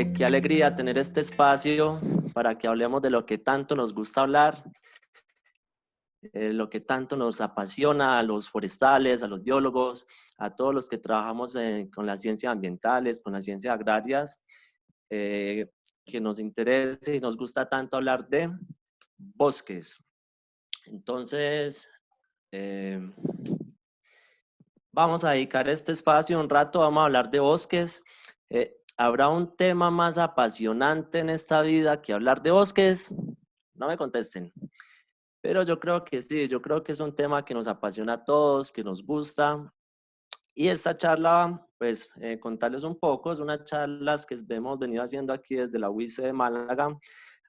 Qué alegría tener este espacio para que hablemos de lo que tanto nos gusta hablar, lo que tanto nos apasiona a los forestales, a los biólogos, a todos los que trabajamos con las ciencias ambientales, con las ciencias agrarias, eh, que nos interesa y nos gusta tanto hablar de bosques. Entonces, eh, vamos a dedicar este espacio un rato, vamos a hablar de bosques. ¿Habrá un tema más apasionante en esta vida que hablar de bosques? No me contesten. Pero yo creo que sí, yo creo que es un tema que nos apasiona a todos, que nos gusta. Y esta charla, pues contarles un poco, es una charla que hemos venido haciendo aquí desde la UICE de Málaga.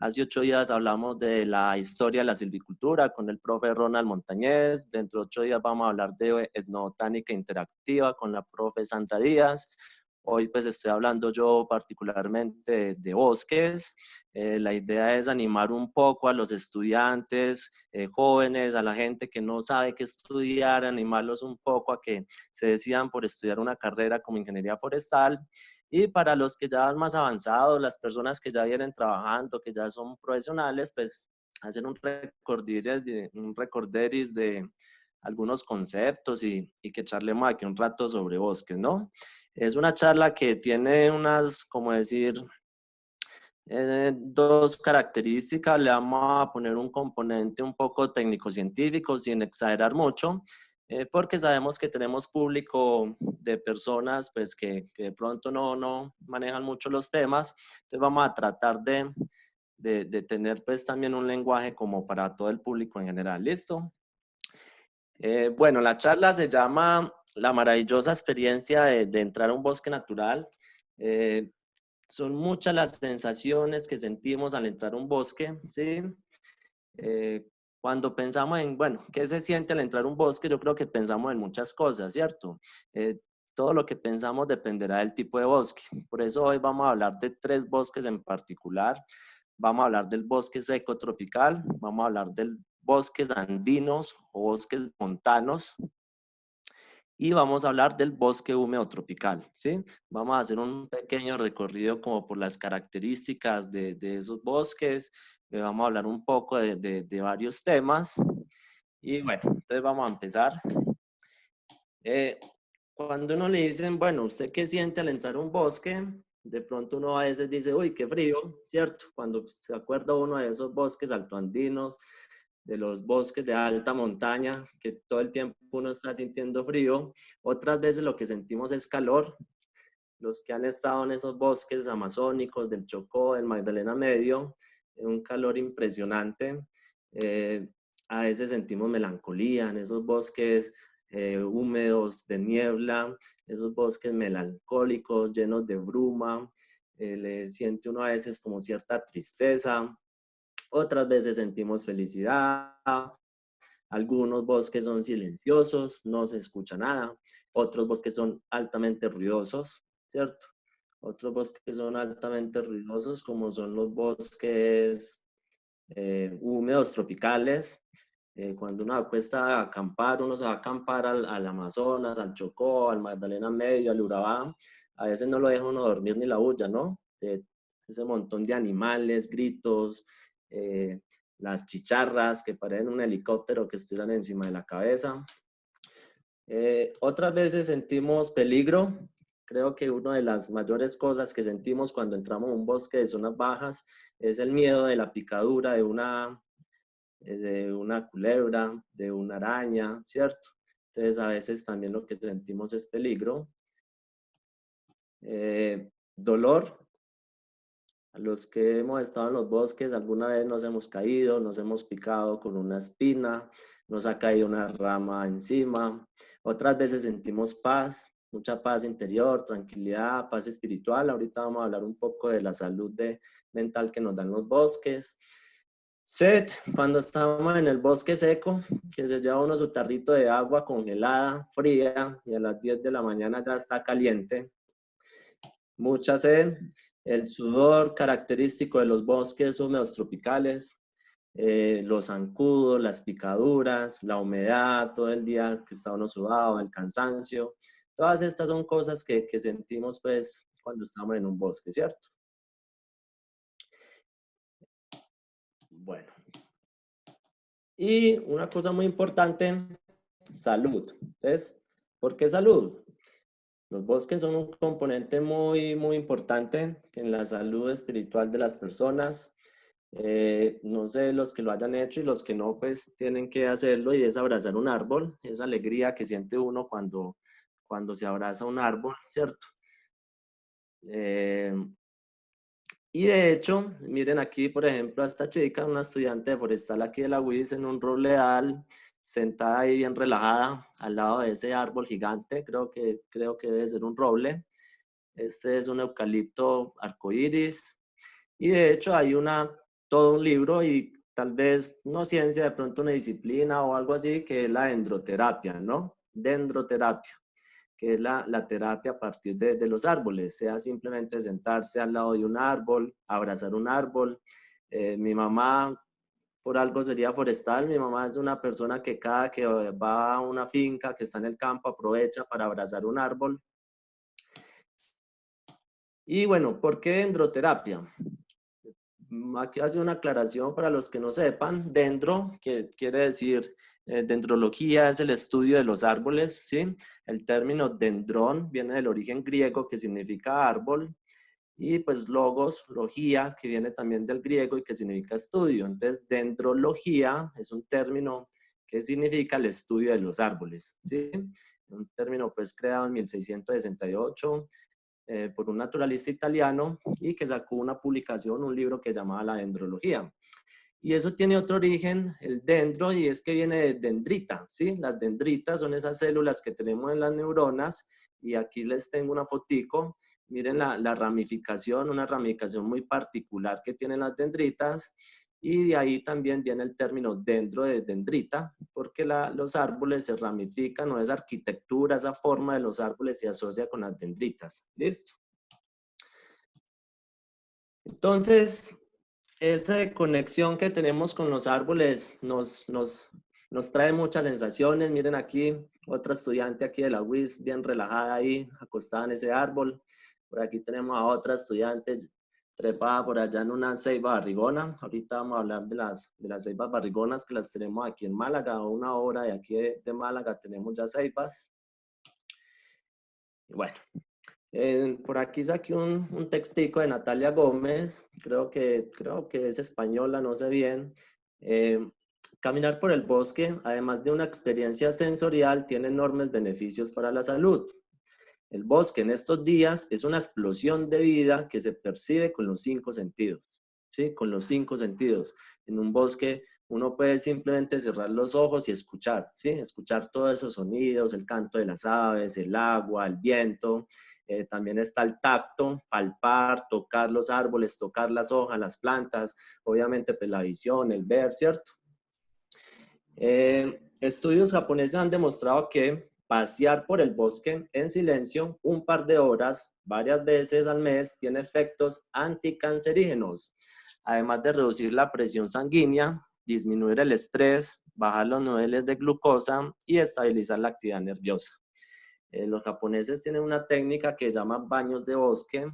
Hace 8 días hablamos de la historia de la silvicultura con el profe Ronald Montañez. Dentro de 8 días vamos a hablar de etnobotánica interactiva con la profe Sandra Díaz. Hoy pues estoy hablando yo particularmente de bosques. La idea es animar un poco a los estudiantes jóvenes, a la gente que no sabe qué estudiar, animarlos un poco a que se decidan por estudiar una carrera como ingeniería forestal. Y para los que ya van más avanzados, las personas que ya vienen trabajando, que ya son profesionales, pues hacer un recorderis de algunos conceptos y que charlemos aquí un rato sobre bosques, ¿no? Es una charla que tiene unas, como decir, dos características. Le vamos a poner un componente un poco técnico-científico sin exagerar mucho, porque sabemos que tenemos público de personas pues, que de pronto no manejan mucho los temas. Entonces vamos a tratar de tener pues, también un lenguaje como para todo el público en general. ¿Listo? Bueno, la charla se llama La maravillosa experiencia de entrar a un bosque natural. Eh, Son muchas las sensaciones que sentimos al entrar a un bosque, ¿sí? Eh, Cuando pensamos en, bueno, ¿qué se siente al entrar a un bosque? Yo creo que pensamos en muchas cosas, ¿cierto? Todo lo que pensamos dependerá del tipo de bosque. Por eso hoy vamos a hablar de 3 bosques en particular. Vamos a hablar del bosque seco tropical, vamos a hablar del bosques andinos o bosques montanos, y vamos a hablar del bosque húmedo tropical, ¿sí? Vamos a hacer un pequeño recorrido como por las características de esos bosques, vamos a hablar un poco de varios temas y bueno, entonces vamos a empezar. Eh, Cuando uno le dicen, bueno, ¿usted qué siente al entrar a un bosque? De pronto uno a veces dice, uy, qué frío, ¿cierto? Cuando se acuerda uno de esos bosques altoandinos, de los bosques de alta montaña, que todo el tiempo uno está sintiendo frío. Otras veces lo que sentimos es calor. Los que han estado en esos bosques amazónicos del Chocó, del Magdalena Medio, un calor impresionante. Eh, a veces sentimos melancolía en esos bosques húmedos de niebla, esos bosques melancólicos llenos de bruma. Le siente uno a veces como cierta tristeza. Otras veces sentimos felicidad. Algunos bosques son silenciosos, no se escucha nada. Otros bosques son altamente ruidosos, ¿cierto? Otros bosques son altamente ruidosos, como son los bosques húmedos tropicales. Cuando uno acuesta a acampar, uno se va a acampar al Amazonas, al Chocó, al Magdalena Medio, al Urabá. A veces no lo deja uno dormir ni la bulla, ¿no? Ese montón de animales, gritos, eh, las chicharras que parecen un helicóptero que estuvieran encima de la cabeza. Otras veces sentimos peligro. Creo que una de las mayores cosas que sentimos cuando entramos a un bosque de zonas bajas es el miedo de la picadura de una culebra, de una araña, ¿cierto? Entonces a veces también lo que sentimos es peligro. Dolor. A los que hemos estado en los bosques, alguna vez nos hemos caído, nos hemos picado con una espina, nos ha caído una rama encima. Otras veces sentimos paz, mucha paz interior, tranquilidad, paz espiritual. Ahorita vamos a hablar un poco de la salud mental que nos dan los bosques. Sed, cuando estamos en el bosque seco, que se lleva uno su tarrito de agua congelada, fría, y a las 10 de la mañana ya está caliente. Mucha sed, el sudor característico de los bosques húmedos tropicales, los zancudos, las picaduras, la humedad, todo el día que está uno sudado, el cansancio. Todas estas son cosas que sentimos pues cuando estamos en un bosque, ¿cierto? Bueno. Y una cosa muy importante, salud. Entonces, ¿por qué salud? Los bosques son un componente muy importante en la salud espiritual de las personas. No sé los que lo hayan hecho y los que no, pues tienen que hacerlo y es abrazar un árbol, esa alegría que siente uno cuando se abraza un árbol, ¿cierto? Eh, y de hecho, miren aquí, por ejemplo, a esta chica, una estudiante de forestal aquí de la UIS en un robledal, sentada ahí bien relajada al lado de ese árbol gigante, creo que debe ser un roble. Este es un eucalipto arcoíris. Y de hecho hay todo un libro y tal vez no ciencia, de pronto una disciplina o algo así, que es la dendroterapia, ¿no? Dendroterapia, que es la terapia a partir de los árboles, sea simplemente sentarse al lado de un árbol, abrazar un árbol. Mi mamá, por algo sería forestal, mi mamá es una persona que cada que va a una finca que está en el campo aprovecha para abrazar un árbol. Y bueno, ¿por qué dendroterapia? Aquí hace una aclaración para los que no sepan. Dendro, que quiere decir dendrología, es el estudio de los árboles, ¿sí? El término dendrón viene del origen griego que significa árbol y pues logos, logía, que viene también del griego y que significa estudio. Entonces, dendrología es un término que significa el estudio de los árboles, ¿sí? Un término pues creado en 1668 por un naturalista italiano y que sacó una publicación, un libro que llamaba La Dendrología. Y eso tiene otro origen, el dendro, y es que viene de dendrita, ¿sí? Las dendritas son esas células que tenemos en las neuronas, y aquí les tengo una fotico. Miren la ramificación, una ramificación muy particular que tienen las dendritas, y de ahí también viene el término dendro de dendrita, porque los árboles se ramifican, o esa arquitectura, esa forma de los árboles se asocia con las dendritas. ¿Listo? Entonces, esa conexión que tenemos con los árboles nos trae muchas sensaciones. Miren aquí, otra estudiante aquí de la UIS, bien relajada ahí, acostada en ese árbol. Por aquí tenemos a otra estudiante trepada por allá en una ceiba barrigona. Ahorita vamos a hablar de las ceibas barrigonas que las tenemos aquí en Málaga. A una hora de aquí de Málaga tenemos ya ceibas. Y bueno, por aquí saqué un textico de Natalia Gómez, creo que es española, no sé bien. Caminar por el bosque, además de una experiencia sensorial, tiene enormes beneficios para la salud. El bosque en estos días es una explosión de vida que se percibe con los 5 sentidos, ¿sí? Con los 5 sentidos. En un bosque uno puede simplemente cerrar los ojos y escuchar, ¿sí? Escuchar todos esos sonidos, el canto de las aves, el agua, el viento. También está el tacto, palpar, tocar los árboles, tocar las hojas, las plantas. Obviamente, pues la visión, el ver, ¿cierto? Estudios japoneses han demostrado que pasear por el bosque en silencio un par de horas, varias veces al mes, tiene efectos anticancerígenos, además de reducir la presión sanguínea, disminuir el estrés, bajar los niveles de glucosa y estabilizar la actividad nerviosa. Los japoneses tienen una técnica que se llama baños de bosque,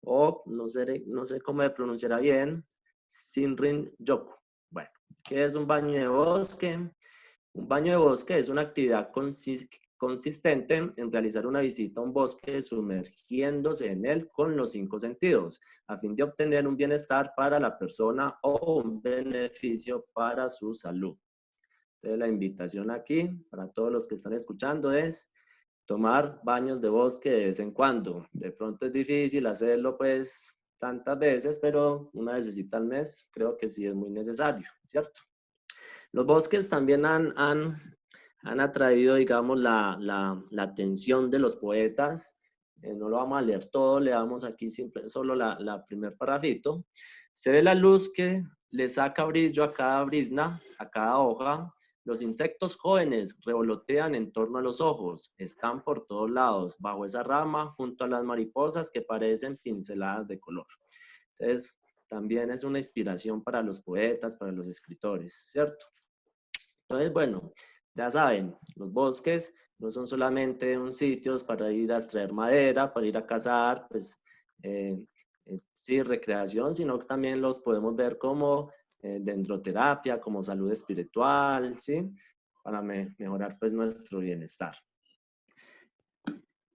o no sé cómo se pronunciará bien, Shinrin-yoku. Bueno, ¿qué es un baño de bosque? Un baño de bosque es una actividad consistente en realizar una visita a un bosque sumergiéndose en él con los 5 sentidos, a fin de obtener un bienestar para la persona o un beneficio para su salud. Entonces, la invitación aquí para todos los que están escuchando es tomar baños de bosque de vez en cuando. De pronto es difícil hacerlo pues tantas veces, pero una vez al mes creo que sí es muy necesario, ¿cierto? Los bosques también han atraído, digamos, la atención de los poetas. No lo vamos a leer todo, leamos aquí solo la primer parrafito. Se ve la luz que le saca brillo a cada brizna, a cada hoja. Los insectos jóvenes revolotean en torno a los ojos, están por todos lados, bajo esa rama, junto a las mariposas que parecen pinceladas de color. Entonces, también es una inspiración para los poetas, para los escritores, ¿cierto? Entonces, bueno, ya saben, los bosques no son solamente un sitios para ir a extraer madera, para ir a cazar, pues sí, recreación, sino que también los podemos ver como dendroterapia, como salud espiritual, ¿sí? Para mejorar pues nuestro bienestar.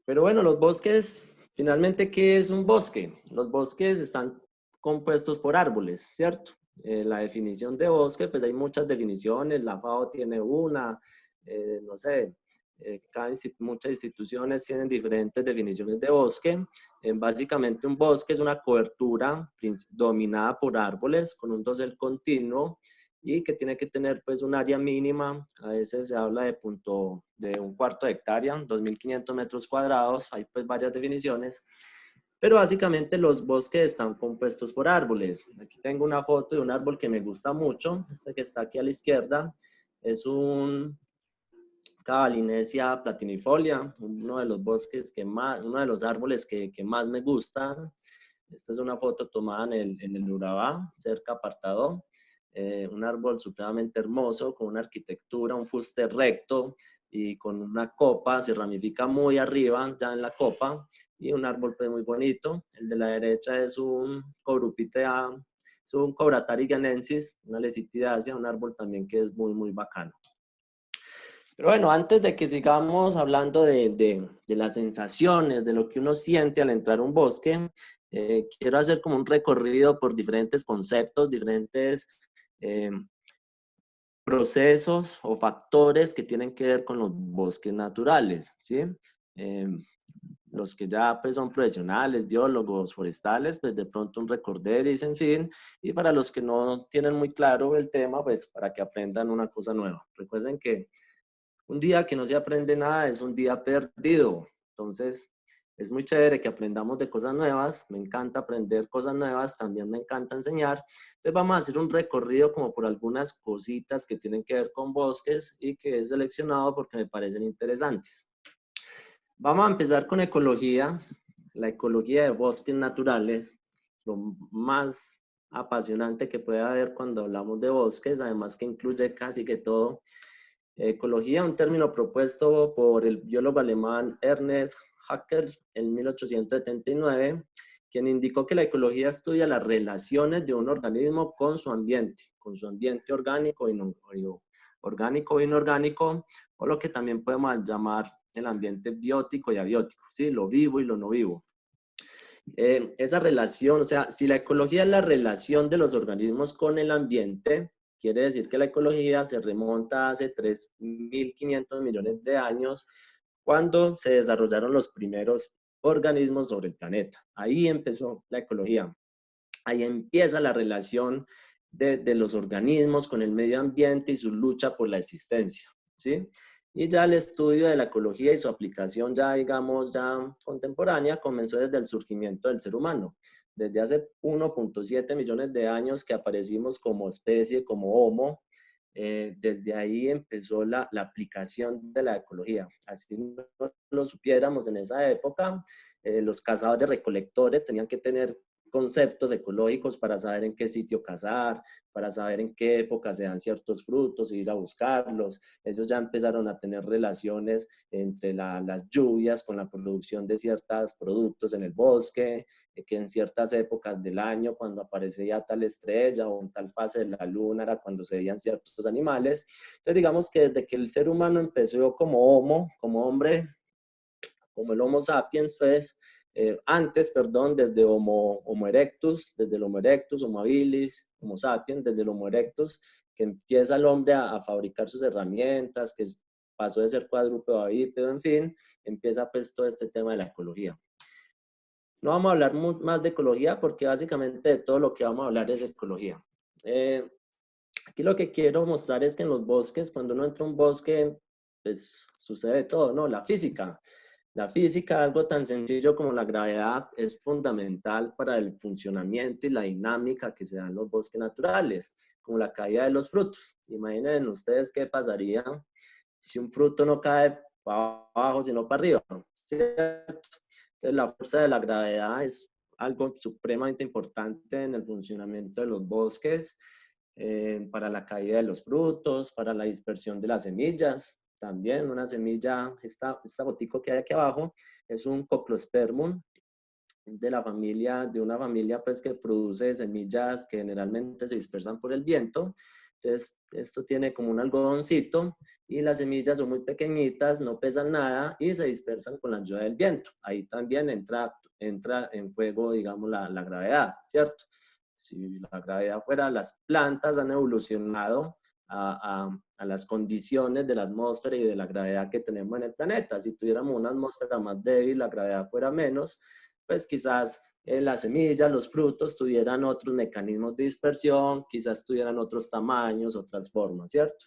Pero bueno, los bosques, finalmente, ¿qué es un bosque? Los bosques están compuestos por árboles, ¿cierto? La definición de bosque, pues hay muchas definiciones, la FAO tiene una, no sé, muchas instituciones tienen diferentes definiciones de bosque. Básicamente un bosque es una cobertura dominada por árboles con un dosel continuo y que tiene que tener pues un área mínima, a veces se habla de un cuarto de hectárea, 2.500 metros cuadrados, hay pues varias definiciones, pero básicamente los bosques están compuestos por árboles. Aquí tengo una foto de un árbol que me gusta mucho, este que está aquí a la izquierda, es un Cavalinesia platinifolia, uno de los bosques que más, uno de los árboles que más me gustan. Esta es una foto tomada en el Urabá, cerca de Apartadó. Un árbol supremamente hermoso, con una arquitectura, un fuste recto y con una copa, se ramifica muy arriba, ya en la copa, y un árbol pues, muy bonito. El de la derecha es un Corupitea, es un Cobratari ganensis, una lesitidacia, un árbol también que es muy, muy bacano. Pero bueno, antes de que sigamos hablando de las sensaciones, de lo que uno siente al entrar a un bosque, quiero hacer como un recorrido por diferentes conceptos, diferentes eh, procesos o factores que tienen que ver con los bosques naturales, ¿sí? Eh, los que ya pues, son profesionales, biólogos, forestales, pues de pronto un recorderis, en fin, y para los que no tienen muy claro el tema, pues para que aprendan una cosa nueva. Recuerden que un día que no se aprende nada es un día perdido. Entonces, es muy chévere que aprendamos de cosas nuevas. Me encanta aprender cosas nuevas. También me encanta enseñar. Entonces, vamos a hacer un recorrido como por algunas cositas que tienen que ver con bosques y que he seleccionado porque me parecen interesantes. Vamos a empezar con ecología. La ecología de bosques naturales, lo más apasionante que puede haber cuando hablamos de bosques, además que incluye casi que todo. Ecología, un término propuesto por el biólogo alemán Ernest Haeckel en 1879, quien indicó que la ecología estudia las relaciones de un organismo con su ambiente orgánico orgánico e inorgánico, o lo que también podemos llamar el ambiente biótico y abiótico, ¿sí? Lo vivo y lo no vivo. Esa relación, o sea, si la ecología es la relación de los organismos con el ambiente, quiere decir que la ecología se remonta hace 3.500 millones de años, cuando se desarrollaron los primeros organismos sobre el planeta. Ahí empezó la ecología. Ahí empieza la relación de los organismos con el medio ambiente y su lucha por la existencia, ¿sí? Y ya el estudio de la ecología y su aplicación ya, digamos, ya contemporánea comenzó desde el surgimiento del ser humano. Desde hace 1.7 millones de años que aparecimos como especie, como Homo, desde ahí empezó la aplicación de la ecología. Así no lo supiéramos en esa época, los cazadores recolectores tenían que tener conceptos ecológicos para saber en qué sitio cazar, para saber en qué época se dan ciertos frutos e ir a buscarlos. Ellos ya empezaron a tener relaciones entre las lluvias con la producción de ciertos productos en el bosque, que en ciertas épocas del año, cuando aparecía tal estrella o en tal fase de la luna, era cuando se veían ciertos animales. Entonces, digamos que desde que el ser humano empezó como homo, como hombre, como el Homo sapiens, pues, antes, perdón, desde Homo erectus, desde el Homo erectus, Homo habilis, Homo sapiens, desde el Homo erectus, que empieza el hombre a fabricar sus herramientas, que pasó de ser cuadrúpedo a bípedo, en fin, empieza pues todo este tema de la ecología. No vamos a hablar más de ecología porque básicamente de todo lo que vamos a hablar es ecología. Aquí lo que quiero mostrar es que en los bosques, cuando uno entra a un bosque, pues sucede todo, ¿no? La física. La física, algo tan sencillo como la gravedad, es fundamental para el funcionamiento y la dinámica que se da en los bosques naturales, como la caída de los frutos. Imaginen ustedes qué pasaría si un fruto no cae para abajo, sino para arriba, ¿cierto? Entonces, la fuerza de la gravedad es algo supremamente importante en el funcionamiento de los bosques, para la caída de los frutos, para la dispersión de las semillas. También una semilla, esta botico que hay aquí abajo, es un Coclospermum, de la familia, de una familia pues que produce semillas que generalmente se dispersan por el viento. Entonces, esto tiene como un algodoncito y las semillas son muy pequeñitas, no pesan nada y se dispersan con la ayuda del viento. Ahí también entra en juego, digamos, la gravedad, ¿cierto? Si la gravedad fuera, las plantas han evolucionado a las condiciones de la atmósfera y de la gravedad que tenemos en el planeta. Si tuviéramos una atmósfera más débil, la gravedad fuera menos, pues quizás las semillas, los frutos tuvieran otros mecanismos de dispersión, quizás tuvieran otros tamaños, otras formas, ¿cierto?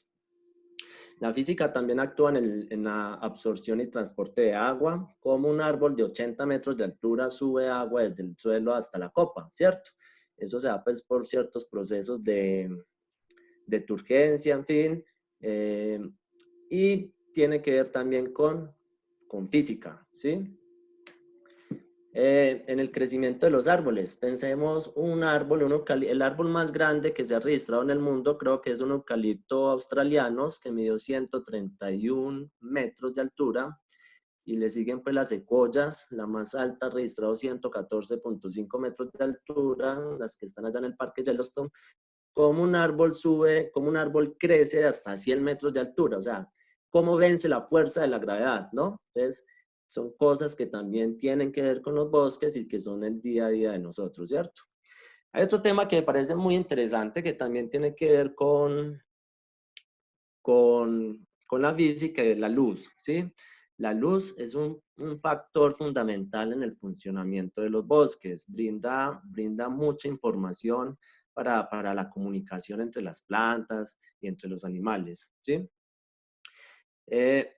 La física también actúa en la absorción y transporte de agua, como un árbol de 80 metros de altura sube agua desde el suelo hasta la copa, ¿cierto? Eso se da pues por ciertos procesos de turgencia, en fin, y tiene que ver también con física, ¿sí? En el crecimiento de los árboles. Pensemos un árbol, el árbol más grande que se ha registrado en el mundo, creo que es un eucalipto australiano que midió 131 metros de altura, y le siguen pues las secuoyas, la más alta ha registrado 114.5 metros de altura, las que están allá en el Parque Yellowstone. Cómo un árbol sube, cómo un árbol crece hasta 100 metros de altura, o sea, cómo vence la fuerza de la gravedad, ¿no? Entonces, son cosas que también tienen que ver con los bosques y que son el día a día de nosotros, ¿cierto? Hay otro tema que me parece muy interesante que también tiene que ver con la física y la luz, ¿sí? La luz es un factor fundamental en el funcionamiento de los bosques, brinda mucha información para la comunicación entre las plantas y entre los animales, ¿sí? Eh,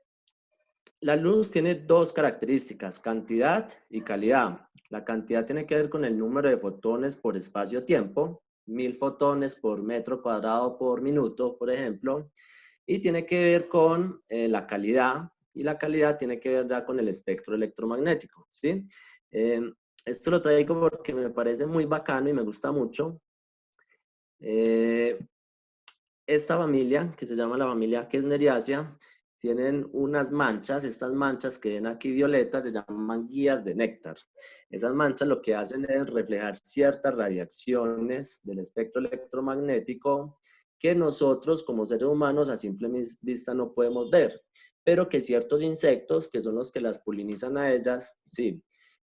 la luz tiene dos características, cantidad y calidad. La cantidad tiene que ver con el número de fotones por espacio-tiempo, 1000 fotones por metro cuadrado por minuto, por ejemplo, y tiene que ver con la calidad, y la calidad tiene que ver ya con el espectro electromagnético, ¿sí? Eh, Esto lo traigo porque me parece muy bacano y me gusta mucho. Eh, Esta familia, que se llama la familia Kesneriaceae, tienen unas manchas, estas manchas que ven aquí violetas se llaman guías de néctar. Esas manchas lo que hacen es reflejar ciertas radiaciones del espectro electromagnético que nosotros como seres humanos a simple vista no podemos ver, pero que ciertos insectos, que son los que las polinizan a ellas, sí.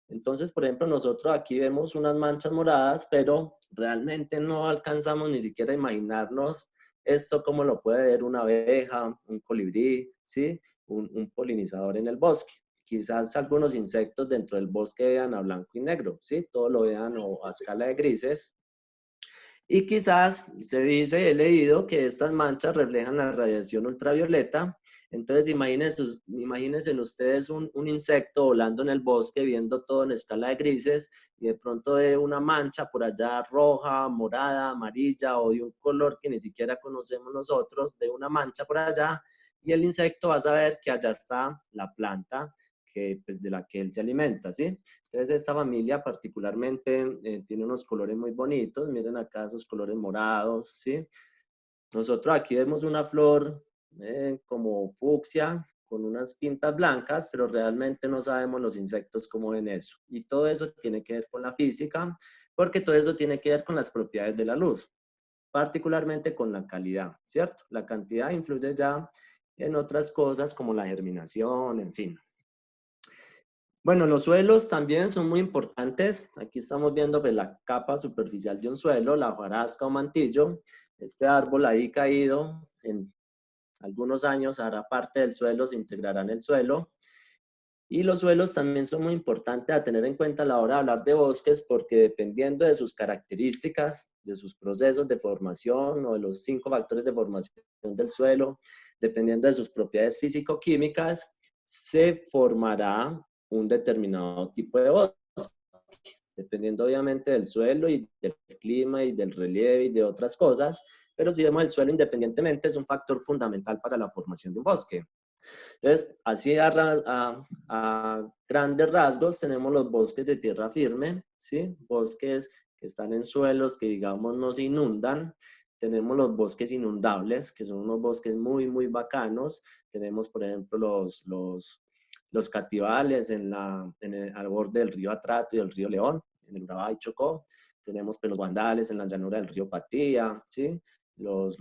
Entonces, por ejemplo, nosotros aquí vemos unas manchas moradas, pero realmente no alcanzamos ni siquiera a imaginarnos esto como lo puede ver una abeja, un colibrí, ¿sí? Un polinizador en el bosque. Quizás algunos insectos dentro del bosque vean a blanco y negro, ¿sí? Todo lo vean o a escala de grises. Y quizás se dice, he leído que estas manchas reflejan la radiación ultravioleta. Entonces imagínense ustedes un insecto volando en el bosque, viendo todo en escala de grises, y de pronto ve una mancha por allá roja, morada, amarilla o de un color que ni siquiera conocemos nosotros, ve una mancha por allá y el insecto va a saber que allá está la planta que, pues, de la que él se alimenta, ¿sí? Entonces esta familia particularmente tiene unos colores muy bonitos, miren acá esos colores morados, ¿sí? Nosotros aquí vemos una flor como fucsia, con unas pintas blancas, pero realmente no sabemos los insectos cómo ven eso. Y todo eso tiene que ver con la física, porque todo eso tiene que ver con las propiedades de la luz, particularmente con la calidad, ¿cierto? La cantidad influye ya en otras cosas como la germinación, en fin. Bueno, los suelos también son muy importantes. Aquí estamos viendo pues, la capa superficial de un suelo, la hojarasca o mantillo. Este árbol ahí caído en algunos años hará parte del suelo, se integrará en el suelo. Y los suelos también son muy importantes a tener en cuenta a la hora de hablar de bosques porque dependiendo de sus características, de sus procesos de formación o de los 5 factores de formación del suelo, dependiendo de sus propiedades físico-químicas, se formará un determinado tipo de bosque, dependiendo obviamente del suelo y del clima y del relieve y de otras cosas, pero si vemos el suelo independientemente es un factor fundamental para la formación de un bosque. Entonces, así a grandes rasgos tenemos los bosques de tierra firme, ¿sí? Bosques que están en suelos que, digamos, no se inundan. Tenemos los bosques inundables, que son unos bosques muy, muy bacanos. Tenemos, por ejemplo, los cativales al borde del río Atrato y del río León, en el Urabá y Chocó. Tenemos pues, los guandales en la llanura del río Patía, ¿sí? Los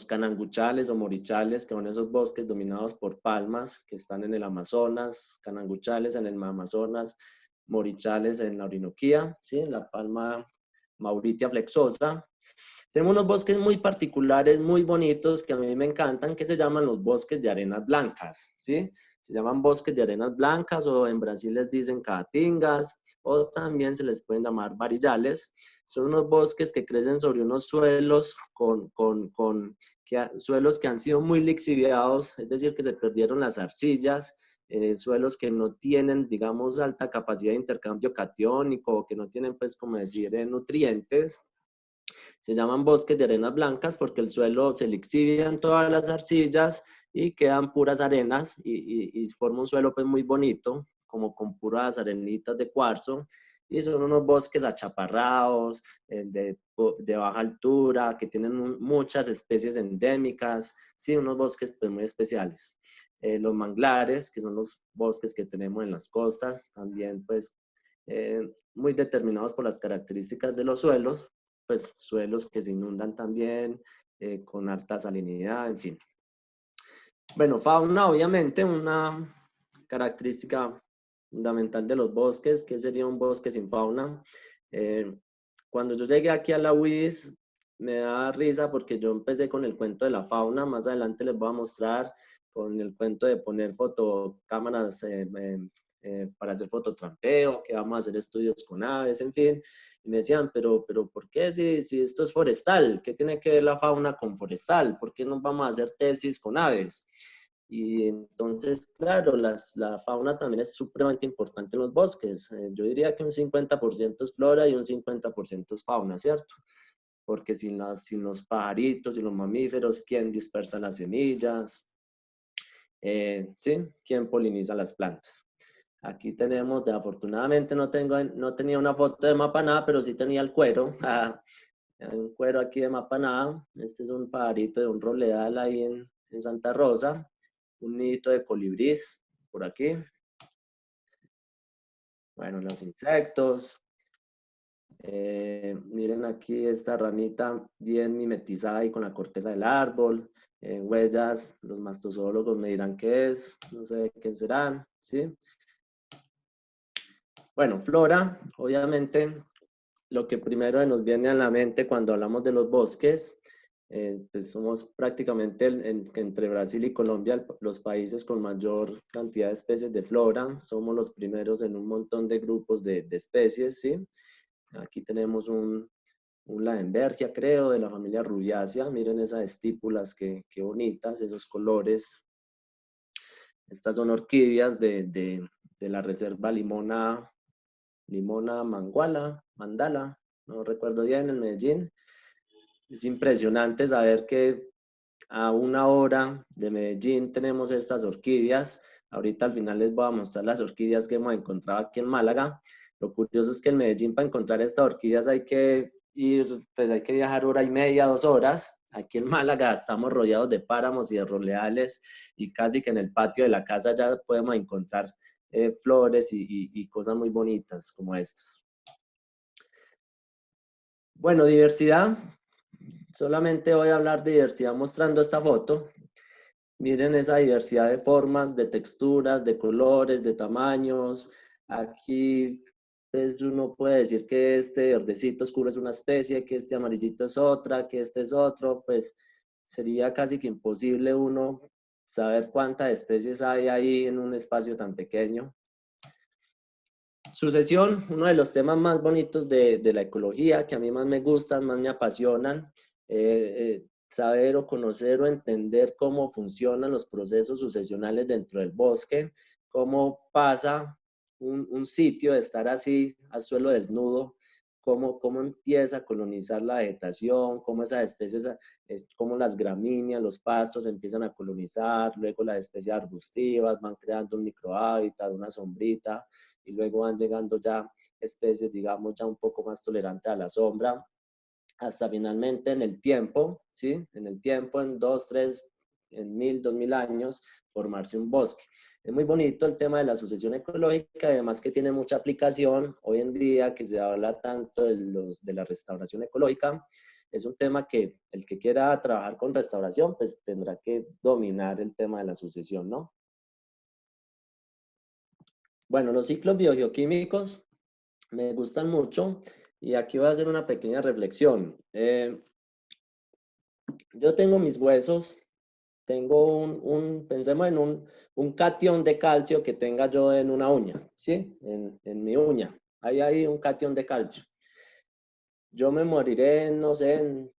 cananguchales o morichales, que son esos bosques dominados por palmas que están en el Amazonas, cananguchales en el Amazonas, morichales en la Orinoquía, ¿sí? En la palma Mauritia flexosa. Tenemos unos bosques muy particulares, muy bonitos, que a mí me encantan, que se llaman los bosques de arenas blancas, ¿sí? Se llaman bosques de arenas blancas o en Brasil les dicen caatingas o también se les pueden llamar varillales. Son unos bosques que crecen sobre unos suelos suelos que han sido muy lixiviados, es decir, que se perdieron las arcillas, suelos que no tienen, digamos, alta capacidad de intercambio catiónico, que no tienen, pues, como decir, nutrientes. Se llaman bosques de arenas blancas porque el suelo se lixivia en todas las arcillas y quedan puras arenas y forma un suelo pues muy bonito, como con puras arenitas de cuarzo. Y son unos bosques achaparrados, de baja altura, que tienen muchas especies endémicas, sí, unos bosques pues muy especiales. Los manglares, que son los bosques que tenemos en las costas, también pues muy determinados por las características de los suelos, pues suelos que se inundan también, con alta salinidad, en fin. Bueno, fauna, obviamente, una característica fundamental de los bosques. ¿Qué sería un bosque sin fauna? Cuando yo llegué aquí a la UIS, me da risa porque yo empecé con el cuento de la fauna. Más adelante les voy a mostrar con el cuento de poner fotocámaras para hacer fototrampeo, que vamos a hacer estudios con aves, en fin. Y me decían, pero ¿por qué si esto es forestal? ¿Qué tiene que ver la fauna con forestal? ¿Por qué no vamos a hacer tesis con aves? Y entonces, claro, la fauna también es supremamente importante en los bosques. Yo diría que un 50% es flora y un 50% es fauna, ¿cierto? Porque sin los pajaritos y los mamíferos, ¿quién dispersa las semillas? ¿Sí? ¿Quién poliniza las plantas? Aquí tenemos, afortunadamente no tenía una foto de mapaná, pero sí tenía el cuero. Un cuero aquí de mapaná. Este es un pajarito de un roledal ahí en Santa Rosa. Un nidito de colibrís por aquí. Bueno, los insectos. Miren aquí esta ranita bien mimetizada ahí con la corteza del árbol. Huellas, los mastozoólogos me dirán qué es, no sé qué serán, ¿sí? Bueno, flora, obviamente, lo que primero nos viene a la mente cuando hablamos de los bosques, pues somos prácticamente entre Brasil y Colombia los países con mayor cantidad de especies de flora. Somos los primeros en un montón de grupos de especies, ¿sí? Aquí tenemos un Ladenbergia, creo, de la familia Rubiácea. Miren esas estípulas, qué bonitas, esos colores. Estas son orquídeas de la reserva Limona Mandala, no recuerdo bien, en Medellín. Es impresionante saber que a 1 hora de Medellín tenemos estas orquídeas. Ahorita al final les voy a mostrar las orquídeas que hemos encontrado aquí en Málaga. Lo curioso es que en Medellín para encontrar estas orquídeas hay que pues hay que viajar 1 hora y media, 2 horas. Aquí en Málaga estamos rodeados de páramos y de roledales y casi que en el patio de la casa ya podemos encontrar flores y cosas muy bonitas como estas. Bueno, diversidad. Solamente voy a hablar de diversidad mostrando esta foto. Miren esa diversidad de formas, de texturas, de colores, de tamaños. Aquí pues, uno puede decir que este verdecito oscuro es una especie, que este amarillito es otra, que este es otro. Pues sería casi que imposible uno saber cuántas especies hay ahí en un espacio tan pequeño. Sucesión, uno de los temas más bonitos de la ecología, que a mí más me gustan, más me apasionan. Saber o conocer o entender cómo funcionan los procesos sucesionales dentro del bosque, cómo pasa un sitio de estar así a suelo desnudo, cómo empieza a colonizar la vegetación, cómo esas especies, cómo las gramíneas, los pastos empiezan a colonizar, luego las especies arbustivas van creando un microhábitat, una sombrita, y luego van llegando ya especies, digamos, ya un poco más tolerantes a la sombra, hasta finalmente en el tiempo, ¿sí? En el tiempo, en 2, 3, en 1000, 2000 años formarse un bosque. Es muy bonito el tema de la sucesión ecológica, además que tiene mucha aplicación hoy en día que se habla tanto de la restauración ecológica. Es un tema que el que quiera trabajar con restauración, pues tendrá que dominar el tema de la sucesión, ¿no? Bueno, los ciclos biogeoquímicos me gustan mucho y aquí voy a hacer una pequeña reflexión. Yo tengo mis huesos, tengo pensemos en un catión de calcio que tenga yo en una uña, ¿sí? En mi uña. Ahí hay un catión de calcio. Yo me moriré, no sé, en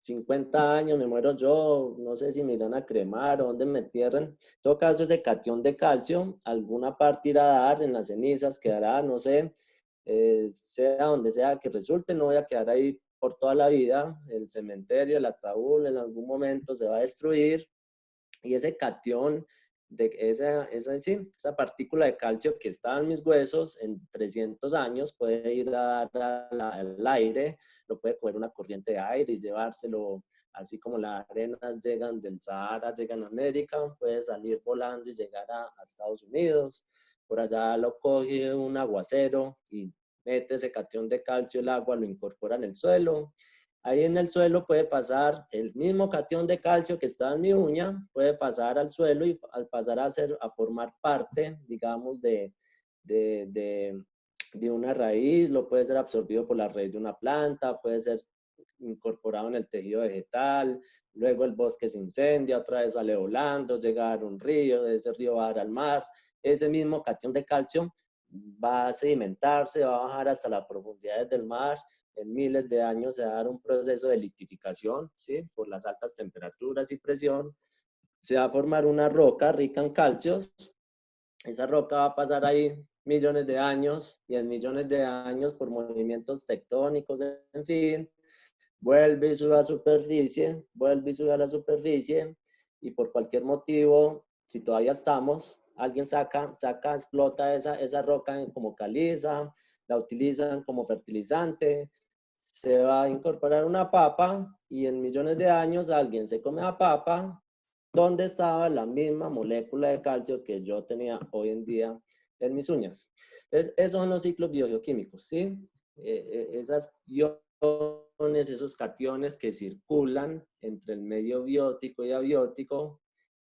50 años, me muero yo, no sé si me irán a cremar o dónde me entierran. En todo caso, ese catión de calcio, alguna parte irá a dar en las cenizas, quedará, no sé, sea donde sea que resulte, no voy a quedar ahí por toda la vida. El cementerio, el ataúd, en algún momento se va a destruir y ese catión, sí, esa partícula de calcio que está en mis huesos en 300 años puede ir a dar al aire, lo puede coger una corriente de aire y llevárselo, así como las arenas llegan del Sahara, llegan a América, puede salir volando y llegar a Estados Unidos. Por allá lo coge un aguacero y mete ese catión de calcio, el agua lo incorpora en el suelo. Ahí en el suelo puede pasar el mismo catión de calcio que está en mi uña, puede pasar al suelo y al pasar a formar parte, digamos, de, de, de una raíz, lo puede ser absorbido por la raíz de una planta, puede ser incorporado en el tejido vegetal, luego el bosque se incendia, otra vez sale volando, llega a un río, de ese río va a dar al mar, ese mismo catión de calcio va a sedimentarse, va a bajar hasta las profundidades del mar, en miles de años se va a dar un proceso de litificación, ¿sí? Por las altas temperaturas y presión, se va a formar una roca rica en calcios, esa roca va a pasar ahí millones de años y en millones de años por movimientos tectónicos, en fin, vuelve y sube a la superficie, vuelve y sube a la superficie y por cualquier motivo, si todavía estamos, alguien explota esa roca como caliza, la utilizan como fertilizante, se va a incorporar una papa y en millones de años alguien se come la papa donde estaba la misma molécula de calcio que yo tenía hoy en día en mis uñas. Entonces, esos son los ciclos biogeoquímicos, ¿sí? Esas iones, esos cationes que circulan entre el medio biótico y abiótico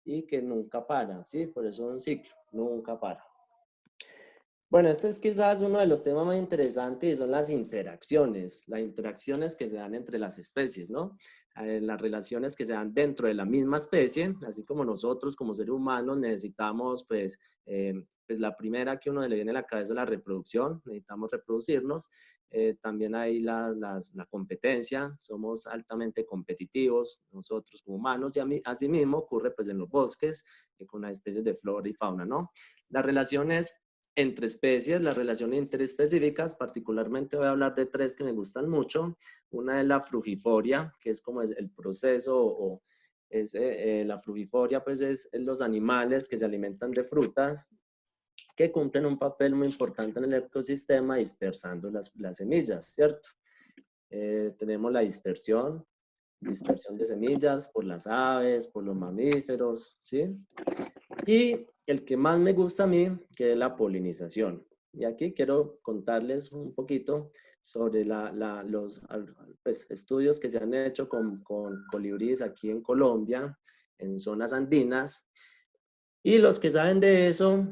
y que nunca paran, ¿sí? Por eso es un ciclo, nunca para. Bueno, este es quizás uno de los temas más interesantes y son las interacciones que se dan entre las especies, ¿no? Las relaciones que se dan dentro de la misma especie, así como nosotros como seres humanos necesitamos, pues la primera que uno le viene a la cabeza es la reproducción, necesitamos reproducirnos, también hay la competencia, somos altamente competitivos nosotros como humanos y asimismo ocurre pues en los bosques con las especies de flora y fauna, ¿no? Las relaciones entre especies, las relaciones interespecíficas, particularmente voy a hablar de tres que me gustan mucho. Una es la frugiforia, que es como el proceso o la frugiforia pues es los animales que se alimentan de frutas que cumplen un papel muy importante en el ecosistema dispersando las semillas, ¿cierto? Tenemos la dispersión de semillas por las aves, por los mamíferos, ¿sí? Y el que más me gusta a mí, que es la polinización. Y aquí quiero contarles un poquito sobre los pues, estudios que se han hecho con colibríes aquí en Colombia, en zonas andinas. Y los que saben de eso,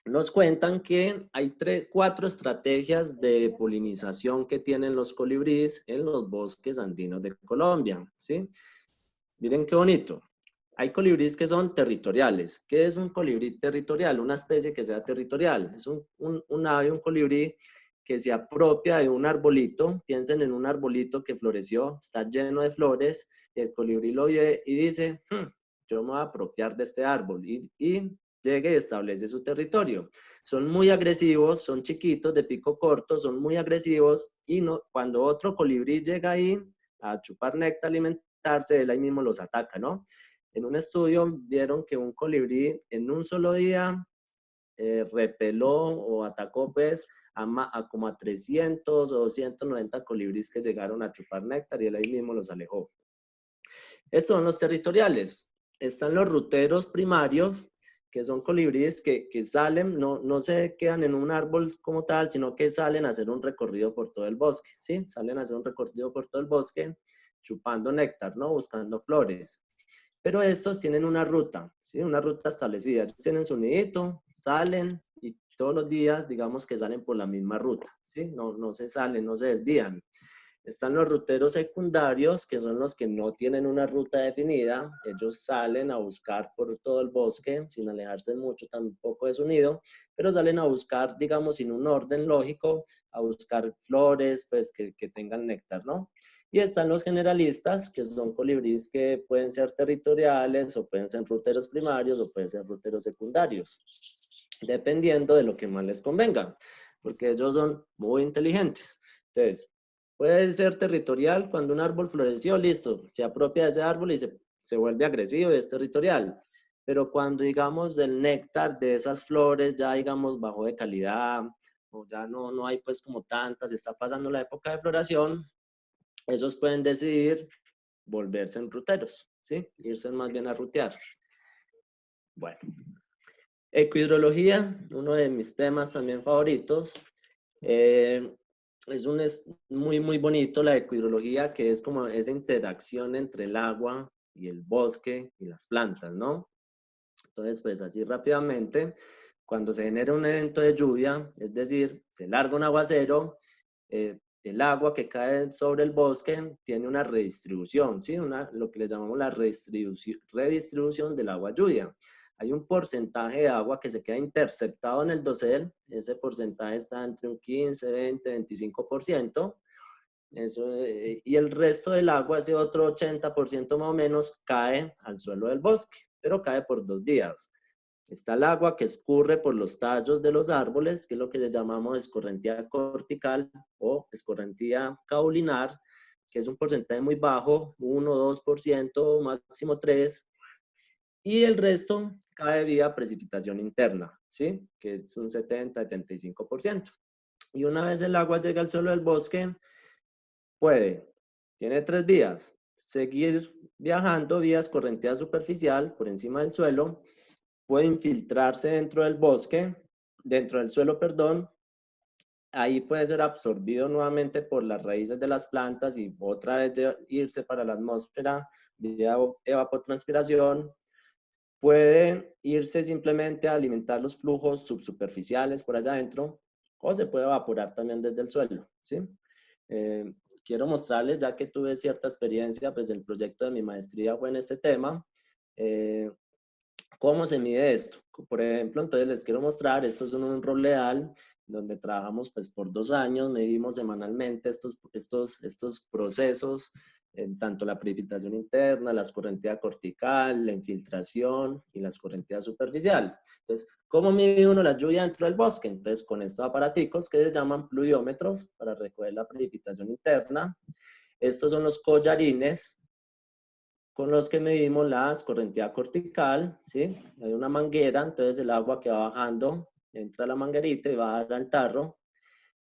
nos cuentan que hay 4 estrategias de polinización que tienen los colibríes en los bosques andinos de Colombia, ¿sí? Miren qué bonito. Hay colibríes que son territoriales. ¿Qué es un colibrí territorial? Una especie que sea territorial. Es un ave, un colibrí que se apropia de un arbolito. Piensen en un arbolito que floreció, está lleno de flores. El colibrí lo ve y dice, yo me voy a apropiar de este árbol. Y llega y establece su territorio. Son muy agresivos, son chiquitos, de pico corto, son muy agresivos. Y no, cuando otro colibrí llega ahí a chupar néctar, alimentarse, él ahí mismo los ataca, ¿no? En un estudio vieron que un colibrí en un solo día repeló o atacó pues a como a 300 o 290 colibríes que llegaron a chupar néctar y él ahí mismo los alejó. Estos son los territoriales. Están los ruteros primarios, que son colibríes que salen, no se quedan en un árbol como tal, sino que salen a hacer un recorrido por todo el bosque, ¿sí? Salen a hacer un recorrido por todo el bosque, chupando néctar, ¿no? Buscando flores. Pero estos tienen una ruta, ¿sí? Una ruta establecida. Ellos tienen su nidito, salen y todos los días, digamos que salen por la misma ruta, ¿sí? No se salen, no se desvían. Están los ruteros secundarios, que son los que no tienen una ruta definida. Ellos salen a buscar por todo el bosque, sin alejarse mucho tampoco de su nido, pero salen a buscar, digamos, sin un orden lógico, a buscar flores, pues, que tengan néctar, ¿no? Y están los generalistas, que son colibríes que pueden ser territoriales, o pueden ser ruteros primarios, o pueden ser ruteros secundarios, dependiendo de lo que más les convenga, porque ellos son muy inteligentes. Entonces, puede ser territorial cuando un árbol floreció, listo, se apropia de ese árbol y se vuelve agresivo y es territorial. Pero cuando, digamos, el néctar de esas flores ya, digamos, bajó de calidad, o ya no hay pues como tantas, está pasando la época de floración, esos pueden decidir volverse en ruteros, ¿sí? Irse más bien a rutear. Bueno, ecohidrología, uno de mis temas también favoritos. Es muy bonito la ecohidrología, que es como esa interacción entre el agua y el bosque y las plantas, ¿no? Entonces, pues así rápidamente, cuando se genera un evento de lluvia, es decir, se larga un aguacero, el agua que cae sobre el bosque tiene una redistribución, ¿sí? Lo que le llamamos la redistribución del agua lluvia. Hay un porcentaje de agua que se queda interceptado en el dosel, ese porcentaje está entre un 15, 20, 25%, y el resto del agua, ese otro 80% más o menos, cae al suelo del bosque, pero cae por dos vías. Está el agua que escurre por los tallos de los árboles, que es lo que le llamamos escorrentía cortical o escorrentía caulinar, que es un porcentaje muy bajo, 1, 2%, máximo 3%, y el resto cae vía precipitación interna, ¿sí? Que es un 70-75%. Y una vez el agua llega al suelo del bosque, tiene tres vías: seguir viajando vía escorrentía superficial por encima del suelo, puede infiltrarse dentro del suelo, perdón. Ahí puede ser absorbido nuevamente por las raíces de las plantas y otra vez irse para la atmósfera vía evapotranspiración. Puede irse simplemente a alimentar los flujos subsuperficiales por allá adentro, o se puede evaporar también desde el suelo, ¿sí? Eh, Quiero mostrarles, ya que tuve cierta experiencia, pues el proyecto de mi maestría fue en este tema. eh, ¿Cómo se mide esto? Por ejemplo, entonces les quiero mostrar, esto es un roleal donde trabajamos pues por 2 años, medimos semanalmente estos procesos, tanto la precipitación interna, la escorrentía cortical, la infiltración y la escorrentía superficial. Entonces, ¿cómo mide uno la lluvia dentro del bosque? Entonces, con estos aparaticos que se llaman pluviómetros para recoger la precipitación interna. Estos son los collarines con los que medimos la escorrentía cortical, ¿sí? Hay una manguera, entonces el agua que va bajando entra a la manguerita y va al tarro.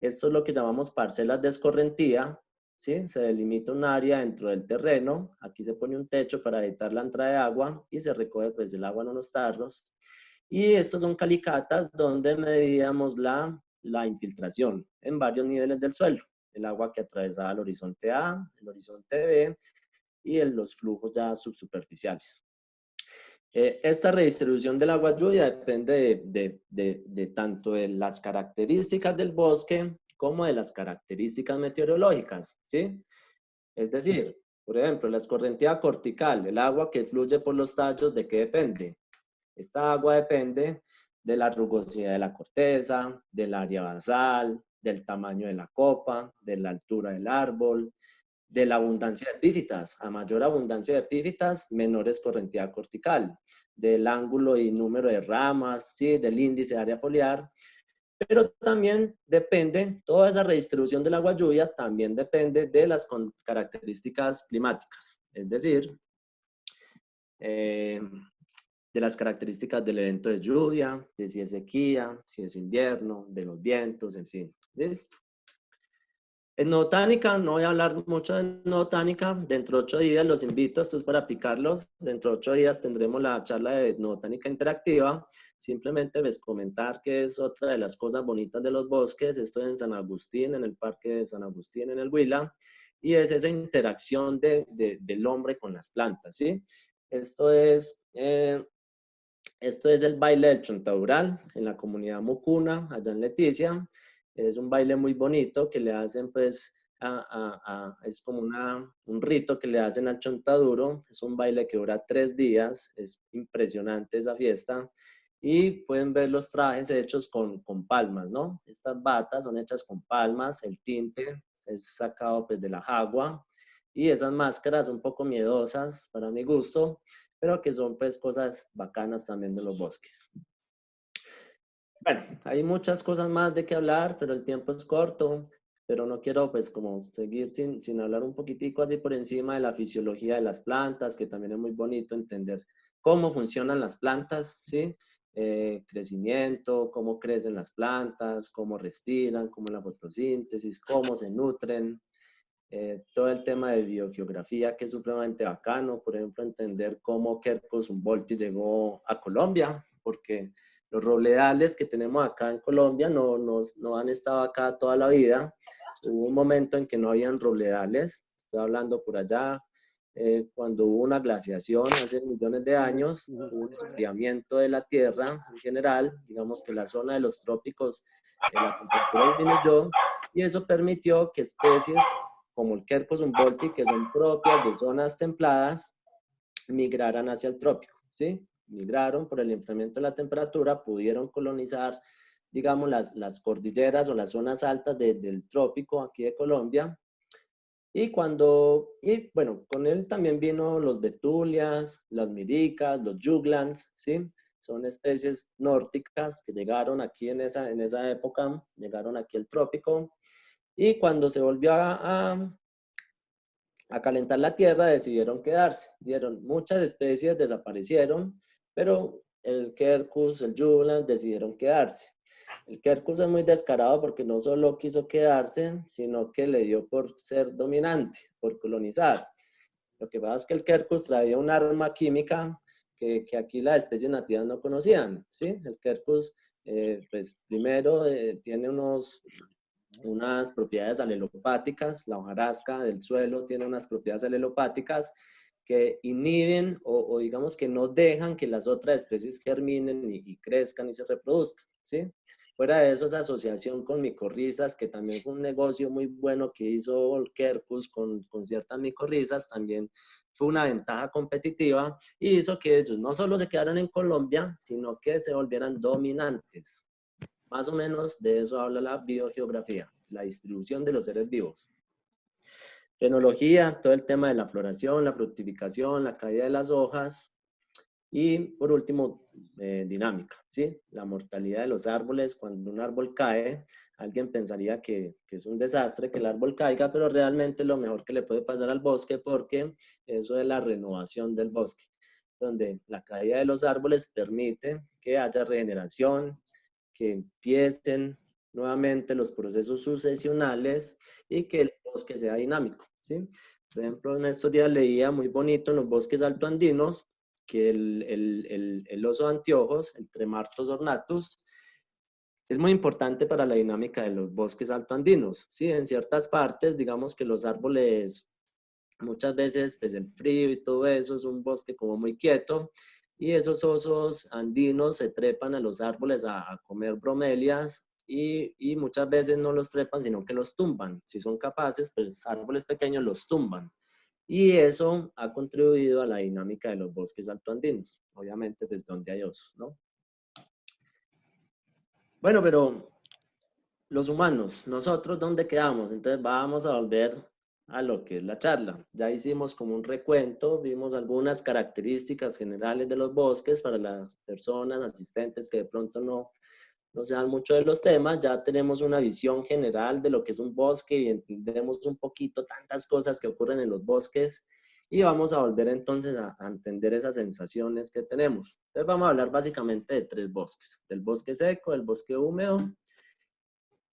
Esto es lo que llamamos parcelas de escorrentía, ¿sí? Se delimita un área dentro del terreno, aquí se pone un techo para evitar la entrada de agua y se recoge pues el agua en unos tarros. Y estos son calicatas donde medíamos la infiltración en varios niveles del suelo. El agua que atravesaba el horizonte A, el horizonte B, y en los flujos ya subsuperficiales. Esta redistribución del agua lluvia depende de tanto de las características del bosque como de las características meteorológicas, ¿sí? Es decir, por ejemplo, la escorrentía cortical, el agua que fluye por los tallos, ¿de qué depende? Esta agua depende de la rugosidad de la corteza, del área basal, del tamaño de la copa, de la altura del árbol, de la abundancia de epífitas. A mayor abundancia de epífitas, menor escorrentía cortical, del ángulo y número de ramas, ¿sí? Del índice de área foliar, pero también depende, toda esa redistribución del agua lluvia también depende de las características climáticas, es decir, eh, de las características del evento de lluvia, de si es sequía, si es invierno, de los vientos, en fin. ¿Listo? Etnobotánica, no voy a hablar mucho de etnobotánica. Dentro de 8 días los invito, esto es para picarlos. Dentro de 8 días tendremos la charla de etnobotánica interactiva. Simplemente les comentar que es otra de las cosas bonitas de los bosques. Estoy en San Agustín, en el Parque de San Agustín, en el Huila. Y es esa interacción del hombre con las plantas, ¿sí? Esto es, esto es el baile del chontaural en la comunidad Mucuna, allá en Leticia. Es un baile muy bonito que le hacen, pues, es como un rito que le hacen al chontaduro. Es un baile que dura 3 días. Es impresionante esa fiesta. Y pueden ver los trajes hechos con palmas, ¿no? Estas batas son hechas con palmas. El tinte es sacado, pues, de la jagua. Y esas máscaras un poco miedosas para mi gusto, pero que son pues cosas bacanas también de los bosques. Bueno, hay muchas cosas más de qué hablar, pero el tiempo es corto, pero no quiero pues como seguir sin hablar un poquitico así por encima de la fisiología de las plantas, que también es muy bonito entender cómo funcionan las plantas, ¿sí? Crecimiento, cómo crecen las plantas, cómo respiran, cómo la fotosíntesis, cómo se nutren, todo el tema de biogeografía que es supremamente bacano, por ejemplo, entender cómo Quercus humboldti llegó a Colombia, porque los robledales que tenemos acá en Colombia no han estado acá toda la vida. Hubo un momento en que no habían robledales, estoy hablando por allá, cuando hubo una glaciación hace millones de años, hubo un enfriamiento de la Tierra en general, digamos que la zona de los trópicos, la temperatura disminuyó, y eso permitió que especies como el Quercus humboldti, que son propias de zonas templadas, migraran hacia el trópico, ¿sí? Migraron por el enfriamiento de la temperatura, pudieron colonizar, digamos, las cordilleras o las zonas altas del trópico aquí de Colombia. Y bueno, con él también vino los betulias, las miricas, los juglans, ¿sí? Son especies nórdicas que llegaron aquí en esa época, llegaron aquí al trópico. Y cuando se volvió a calentar la tierra, decidieron quedarse. Muchas especies desaparecieron, pero el Quercus, el Juglans decidieron quedarse. El Quercus es muy descarado porque no solo quiso quedarse, sino que le dio por ser dominante, por colonizar. Lo que pasa es que el Quercus traía un arma química que aquí las especies nativas no conocían, ¿sí? El Quercus, pues primero tiene unas propiedades alelopáticas, la hojarasca del suelo tiene unas propiedades alelopáticas que inhiben o digamos que no dejan que las otras especies germinen y crezcan y se reproduzcan, ¿sí? Fuera de eso, esa asociación con micorrizas, que también fue un negocio muy bueno que hizo el Quercus con ciertas micorrizas, también fue una ventaja competitiva y hizo que ellos no solo se quedaran en Colombia, sino que se volvieran dominantes. Más o menos de eso habla la biogeografía, la distribución de los seres vivos. Fenología, todo el tema de la floración, la fructificación, la caída de las hojas. Y por último, dinámica, ¿sí? La mortalidad de los árboles. Cuando un árbol cae, alguien pensaría que es un desastre que el árbol caiga, pero realmente lo mejor que le puede pasar al bosque porque eso es la renovación del bosque, donde la caída de los árboles permite que haya regeneración, que empiecen nuevamente los procesos sucesionales y que el bosque sea dinámico, ¿sí? Por ejemplo, en estos días leía muy bonito en los bosques altoandinos que el oso de anteojos, el Tremartos ornatus, es muy importante para la dinámica de los bosques altoandinos, ¿sí? En ciertas partes, digamos que los árboles, muchas veces, pues el frío y todo eso, es un bosque como muy quieto, y esos osos andinos se trepan a los árboles a comer bromelias y muchas veces no los trepan, sino que los tumban. Si son capaces, pues árboles pequeños los tumban. Y eso ha contribuido a la dinámica de los bosques altoandinos. Obviamente, pues donde hay osos, ¿no? Bueno, pero los humanos, nosotros, ¿dónde quedamos? Entonces vamos a volver a lo que es la charla. Ya hicimos como un recuento, vimos algunas características generales de los bosques para las personas asistentes que de pronto no sean mucho de los temas. Ya tenemos una visión general de lo que es un bosque y entendemos un poquito tantas cosas que ocurren en los bosques. Y vamos a volver entonces a entender esas sensaciones que tenemos. Entonces vamos a hablar básicamente de 3 bosques. Del bosque seco, del bosque húmedo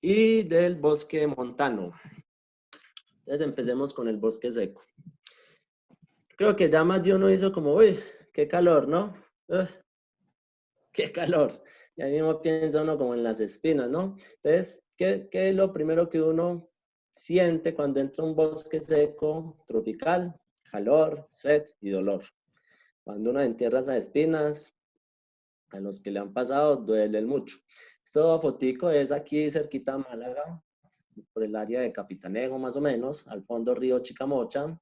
y del bosque montano. Entonces empecemos con el bosque seco. Creo que ya más de uno hizo como, uy, qué calor, ¿no? Uf, qué calor. Y ahí mismo piensa uno como en las espinas, ¿no? Entonces, ¿qué es lo primero que uno siente cuando entra a un bosque seco, tropical? Calor, sed y dolor. Cuando uno entierra esas espinas, a los que le han pasado, duelen mucho. Esto fotico es aquí cerquita de Málaga, por el área de Capitanejo más o menos, al fondo río Chicamocha,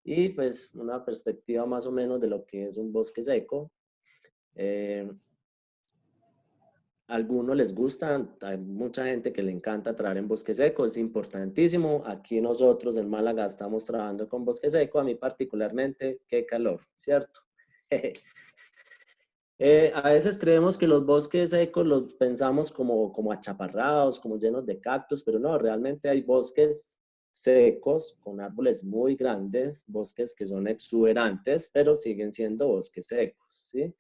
y pues una perspectiva más o menos de lo que es un bosque seco. Algunos les gusta, hay mucha gente que le encanta trabajar en bosque seco, es importantísimo. Aquí nosotros en Málaga estamos trabajando con bosque seco, a mí particularmente, qué calor, ¿cierto? A veces creemos que los bosques secos los pensamos como achaparrados, como llenos de cactus, pero no, realmente hay bosques secos con árboles muy grandes, bosques que son exuberantes, pero siguen siendo bosques secos, ¿sí?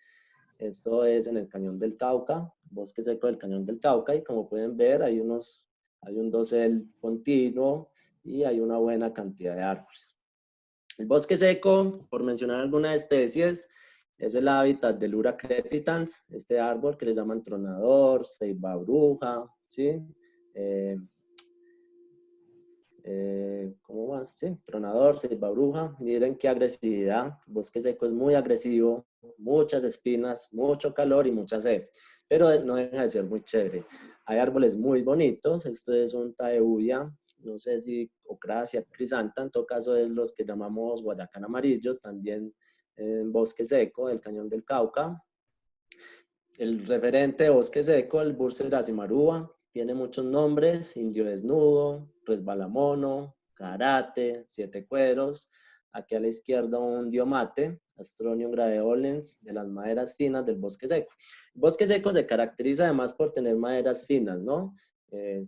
Esto es en el Cañón del Cauca, bosque seco del Cañón del Cauca, y como pueden ver hay un dosel continuo y hay una buena cantidad de árboles. El bosque seco, por mencionar algunas especies, es el hábitat del Ura crepitans, este árbol que le llaman tronador, ceiba bruja, ¿sí? Eh, ¿Cómo más? Sí, tronador, ceiba bruja. Miren qué agresividad. El bosque seco es muy agresivo, muchas espinas, mucho calor y mucha sed, pero no deja de ser muy chévere. Hay árboles muy bonitos. Esto es un taeuya, no sé si ocrasia, crisanta, en todo caso es los que llamamos guayacán amarillo, también en bosque seco, el Cañón del Cauca. El referente bosque seco, el Bursera cimarúa, tiene muchos nombres: indio desnudo, resbalamono, karate, siete cueros. Aquí a la izquierda un diomate, Astronium graveolens, de las maderas finas del bosque seco. El bosque seco se caracteriza además por tener maderas finas, ¿no? Eh,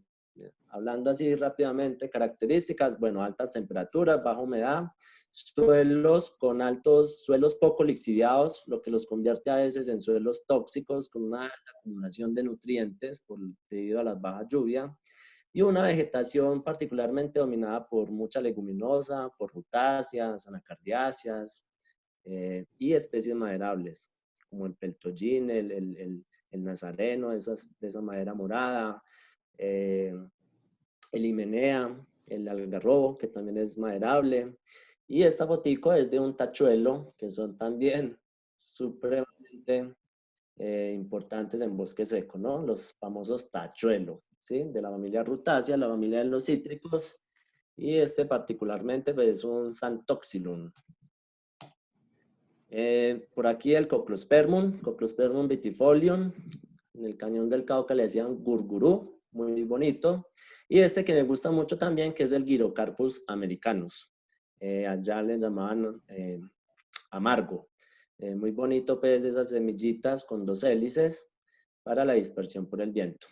Hablando así rápidamente, características, bueno, altas temperaturas, baja humedad, suelos poco lixiviados, lo que los convierte a veces en suelos tóxicos con una alta acumulación de nutrientes debido a las bajas lluvias, y una vegetación particularmente dominada por mucha leguminosa, por rutáceas, anacardiáceas y especies maderables, como el peltollín, el nazareno, de esa madera morada, eh, el himenea, el algarrobo, que también es maderable. Y esta botico es de un tachuelo, que son también supremamente importantes en bosque seco, ¿no? Los famosos tachuelo, ¿sí? De la familia Rutácea, la familia de los cítricos, y este particularmente pues, es un Santoxylum. Por aquí el Coclospermum vitifolium, en el Cañón del Cauca le decían gurgurú, muy bonito. Y este que me gusta mucho también, que es el Gyrocarpus americanus. Allá le llamaban amargo. Muy bonito, pues, esas semillitas con dos hélices para la dispersión por el viento.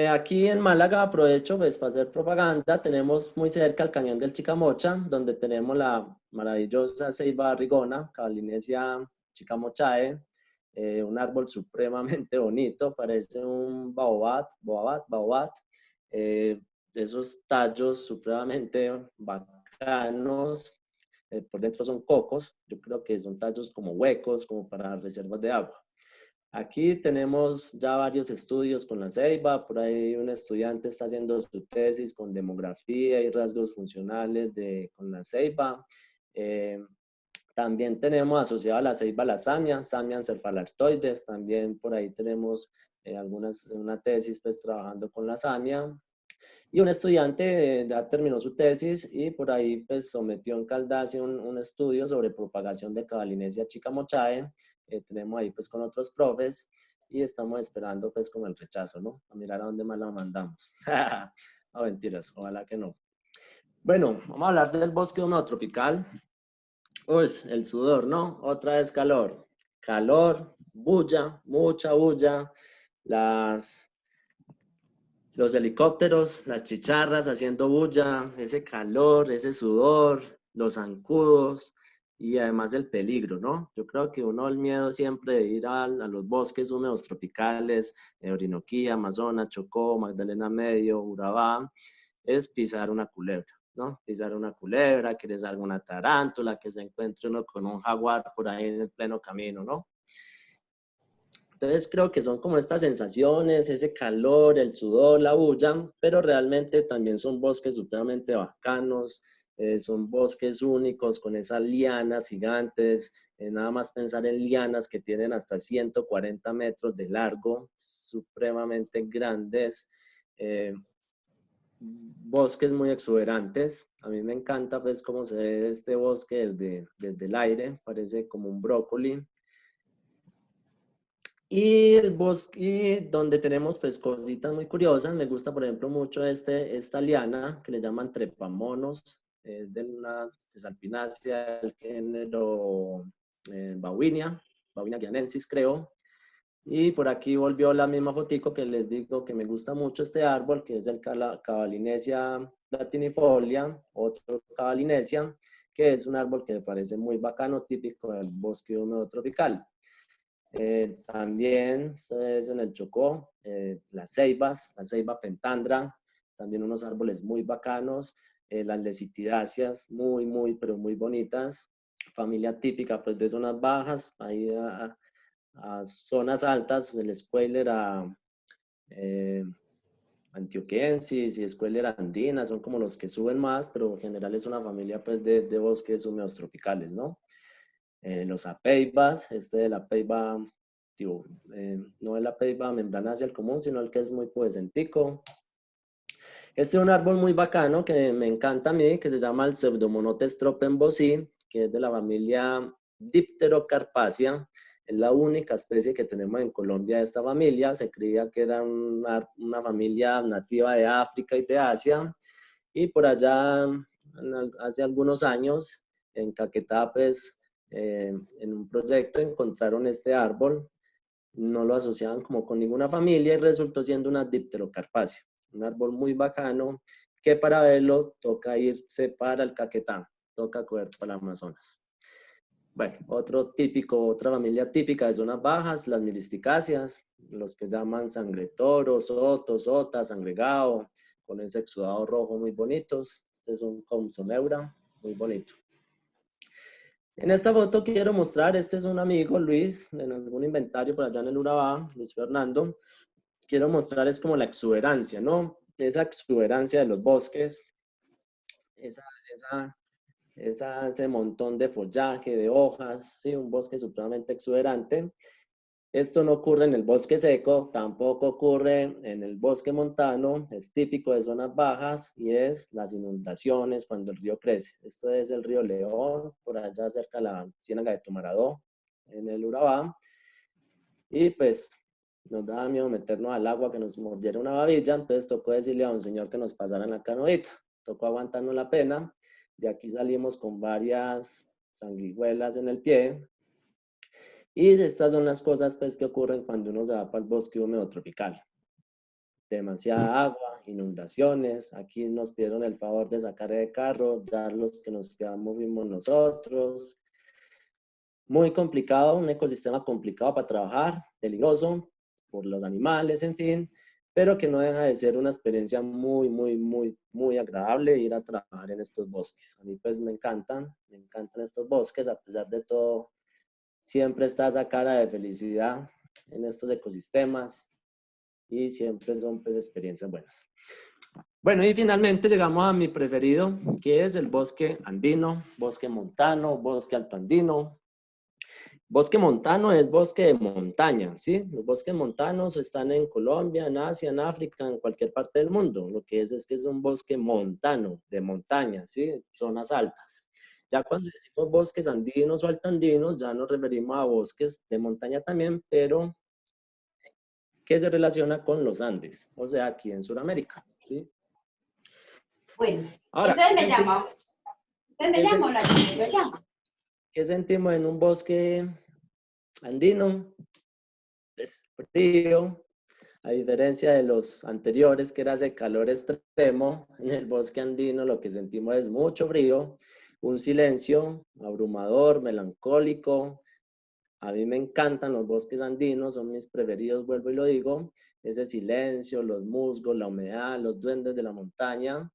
Aquí en Málaga, aprovecho pues, para hacer propaganda, tenemos muy cerca el Cañón del Chicamocha, donde tenemos la maravillosa ceiba rigona, Calinesia chicamochae, un árbol supremamente bonito, parece un baobab, esos tallos supremamente bacanos, por dentro son cocos, yo creo que son tallos como huecos, como para reservas de agua. Aquí tenemos ya varios estudios con la ceiba, por ahí un estudiante está haciendo su tesis con demografía y rasgos funcionales con la ceiba. Eh, También tenemos asociado a la ceiba la samia encephalartoides, también por ahí tenemos una tesis pues trabajando con la samia. Y un estudiante ya terminó su tesis y por ahí pues sometió en Caldacia un estudio sobre propagación de Calinesia chicamochae. Tenemos ahí pues con otros profes y estamos esperando pues con el rechazo, ¿no? A mirar a dónde más la mandamos. No, mentiras, ojalá que no. Bueno, vamos a hablar del bosque húmedo tropical. Uy, el sudor, ¿no? Otra vez calor. Calor, bulla, mucha bulla. Los helicópteros, las chicharras haciendo bulla, ese calor, ese sudor, los zancudos y además el peligro, ¿no? Yo creo que uno el miedo siempre de ir a los bosques húmedos tropicales, Orinoquía, Amazonas, Chocó, Magdalena Medio, Urabá, es pisar una culebra, ¿no? Pisar una culebra, que les salga una tarántula, que se encuentre uno con un jaguar por ahí en el pleno camino, ¿no? Entonces creo que son como estas sensaciones, ese calor, el sudor, la bulla, pero realmente también son bosques supremamente bacanos, son bosques únicos con esas lianas gigantes, nada más pensar en lianas que tienen hasta 140 metros de largo, supremamente grandes, bosques muy exuberantes. A mí me encanta pues cómo se ve este bosque desde el aire, parece como un brócoli. Y el bosque donde tenemos pues cositas muy curiosas, me gusta por ejemplo mucho esta liana que le llaman trepamonos, de una Cisalpinaceae del género Bauhinia guianensis creo. Y por aquí volvió la misma fotico que les digo que me gusta mucho este árbol, que es el Cavalinesia platinifolia, otro Cavalinesia, que es un árbol que me parece muy bacano, típico del bosque húmedo tropical. También es en el Chocó, las ceibas, la ceiba pentandra, también unos árboles muy bacanos, las lecitidáceas, pero muy bonitas, familia típica pues de zonas bajas, ahí a zonas altas, el Squaler eh, antioquensis y Squaler andina, son como los que suben más, pero en general es una familia pues de bosques húmedos tropicales, ¿no? Los apeibas, de la peiba, digo, no es la peiba membranácea común, sino el que es muy pubescentico. Este es un árbol muy bacano que me encanta a mí, que se llama el Pseudomonotes tropenbosí, que es de la familia Dipterocarpacea. Es la única especie que tenemos en Colombia de esta familia. Se creía que era una familia nativa de África y de Asia. Y por allá, hace algunos años, en Caquetá, pues, en un proyecto encontraron este árbol, no lo asociaban como con ninguna familia y resultó siendo una dipterocarpácea, un árbol muy bacano que para verlo toca irse para el Caquetá, toca coger para el Amazonas. Bueno, otra familia típica de zonas bajas, las miristicáceas, los que llaman sangre toro, soto, sota, sangregao, con ese exudado rojo muy bonitos. Este es un Compsogneura, muy bonito. En esta foto quiero mostrar, este es un amigo, Luis, en algún inventario por allá en el Urabá, Luis Fernando. Quiero mostrar es como la exuberancia, ¿no? Esa exuberancia de los bosques, esa, ese montón de follaje, de hojas, ¿sí? Un bosque supremamente exuberante. Esto no ocurre en el bosque seco, tampoco ocurre en el bosque montano, es típico de zonas bajas y es las inundaciones cuando el río crece. Esto es el río León, por allá cerca de la Ciénaga de Tumaradó, en el Urabá. Y pues nos daba miedo meternos al agua, que nos mordiera una babilla, entonces tocó decirle a un señor que nos pasara en la canoita. Tocó aguantarnos la pena. De aquí salimos con varias sanguijuelas en el pie. Y estas son las cosas pues, que ocurren cuando uno se va para el bosque húmedo tropical. Demasiada agua, inundaciones. Aquí nos pidieron el favor de sacar el carro, ya los que nos quedamos fuimos nosotros. Muy complicado, un ecosistema complicado para trabajar, peligroso por los animales, en fin, pero que no deja de ser una experiencia muy agradable ir a trabajar en estos bosques. A mí pues me encantan estos bosques, a pesar de todo, siempre está esa cara de felicidad en estos ecosistemas y siempre son pues experiencias buenas. Bueno, y finalmente llegamos a mi preferido, que es el bosque andino, bosque montano, bosque altoandino. Bosque montano es bosque de montaña, ¿sí? Los bosques montanos están en Colombia, en Asia, en África, en cualquier parte del mundo. Lo que es que es un bosque montano, de montaña, ¿sí? Zonas altas. Ya cuando decimos bosques andinos o altoandinos, ya nos referimos a bosques de montaña también, pero que se relaciona con los Andes, o sea, aquí en Sudamérica, ¿sí? Bueno, ahora, entonces me llamo, lo llamo. ¿Qué sentimos en un bosque andino? Es frío, a diferencia de los anteriores, que era ese calor extremo. En el bosque andino lo que sentimos es mucho frío, un silencio abrumador, melancólico, A mí me encantan los bosques andinos, son mis preferidos, vuelvo y lo digo. Ese silencio, los musgos, la humedad, los duendes de la montaña.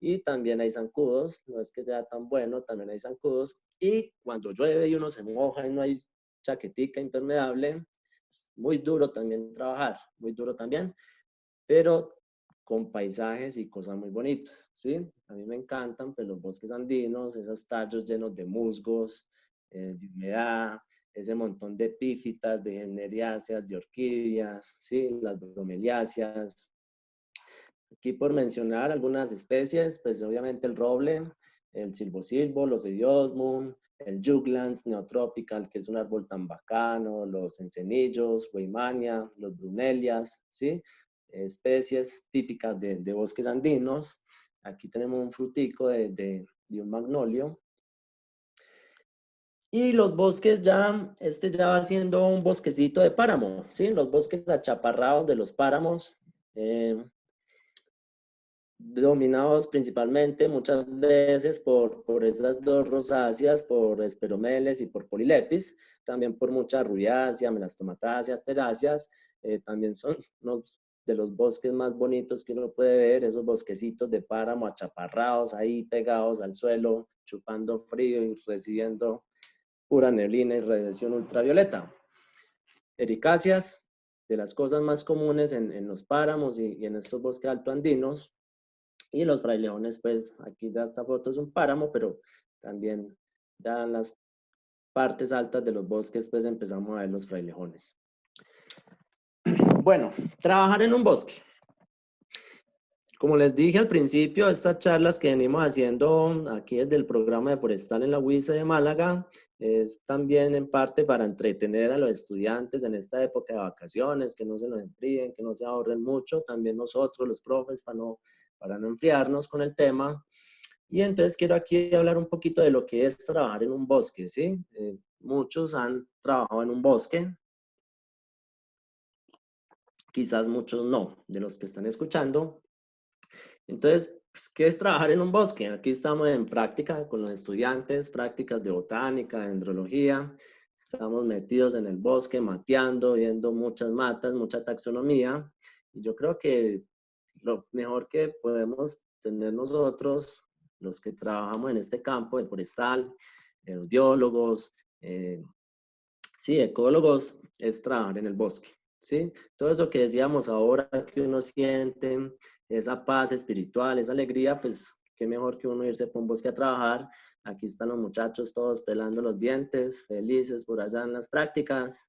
Y también hay zancudos, no es que sea tan bueno, también hay zancudos. Y cuando llueve y uno se moja y no hay chaquetica impermeable, muy duro también trabajar, muy duro también, pero con paisajes y cosas muy bonitas, ¿sí? A mí me encantan pues, los bosques andinos, esos tallos llenos de musgos, de humedad, ese montón de epífitas, de generiáceas, de orquídeas, ¿sí? Las bromeliáceas. Aquí por mencionar algunas especies, pues obviamente el roble, el silvosilvo, los ediosmum, el juglans neotropical, que es un árbol tan bacano, los encenillos, weimania, los brunelias, ¿sí? Especies típicas de bosques andinos. Aquí tenemos un frutico de un magnolio. Y los bosques ya, este ya va siendo un bosquecito de páramo, ¿sí? Los bosques achaparrados de los páramos. Dominados principalmente muchas veces por esas dos rosáceas, por esperomeles y por polilepis, también por mucha rubiácea, melastomatáceas, asteráceas, también son unos de los bosques más bonitos que uno puede ver, esos bosquecitos de páramo achaparrados ahí pegados al suelo, chupando frío y recibiendo pura neblina y radiación ultravioleta. Ericáceas, de las cosas más comunes en los páramos y en estos bosques altoandinos. Y los frailejones, pues aquí ya esta foto es un páramo, pero también ya en las partes altas de los bosques, pues empezamos a ver los frailejones. Bueno, trabajar en un bosque. Como les dije al principio, estas charlas que venimos haciendo aquí desde el programa de forestal en la UICE de Málaga, es también en parte para entretener a los estudiantes en esta época de vacaciones, que no se nos enfríen, que no se ahorren mucho, también nosotros los profes para no enfriarnos con el tema. Y entonces quiero aquí hablar un poquito de lo que es trabajar en un bosque, ¿sí? Muchos han trabajado en un bosque, quizás muchos no, de los que están escuchando. Entonces, pues, ¿qué es trabajar en un bosque? Aquí estamos en práctica con los estudiantes, prácticas de botánica, de dendrología. Estamos metidos en el bosque, mateando, viendo muchas matas, mucha taxonomía. Y yo creo que lo mejor que podemos tener nosotros, los que trabajamos en este campo de forestal, biólogos, sí, ecólogos, es trabajar en el bosque, ¿sí? Todo eso que decíamos ahora que uno siente, esa paz espiritual, esa alegría, pues qué mejor que uno irse por un bosque a trabajar. Aquí están los muchachos todos pelando los dientes, felices por allá en las prácticas.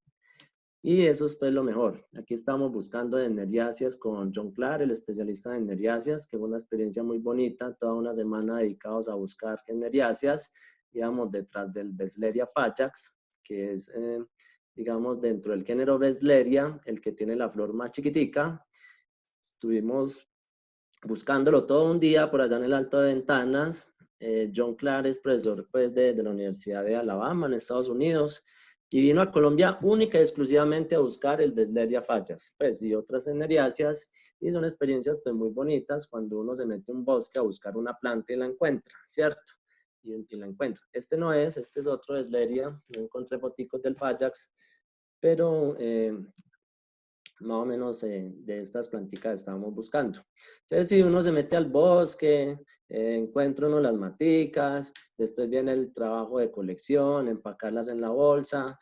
Y eso es pues lo mejor. Aquí estamos buscando dendriáceas con John Clark, el especialista en dendriáceas, que fue una experiencia muy bonita, toda una semana dedicados a buscar dendriáceas. Íbamos detrás del Besleria fajax, que es, digamos, dentro del género Besleria, el que tiene la flor más chiquitica. Estuvimos buscándolo todo un día por allá en el Alto de Ventanas. John Clark es profesor pues, de la Universidad de Alabama en Estados Unidos y vino a Colombia única y exclusivamente a buscar el Besleria fajax, pues, y otras dendriáceas, y son experiencias pues, muy bonitas cuando uno se mete a un bosque a buscar una planta y la encuentra, ¿cierto? Y la encuentra. Este no es, este es otro Besleria, no encontré foticos del fajax, pero más o menos de estas plantitas estábamos buscando. Entonces, si uno se mete al bosque, encuentra uno las maticas, después viene el trabajo de colección, empacarlas en la bolsa,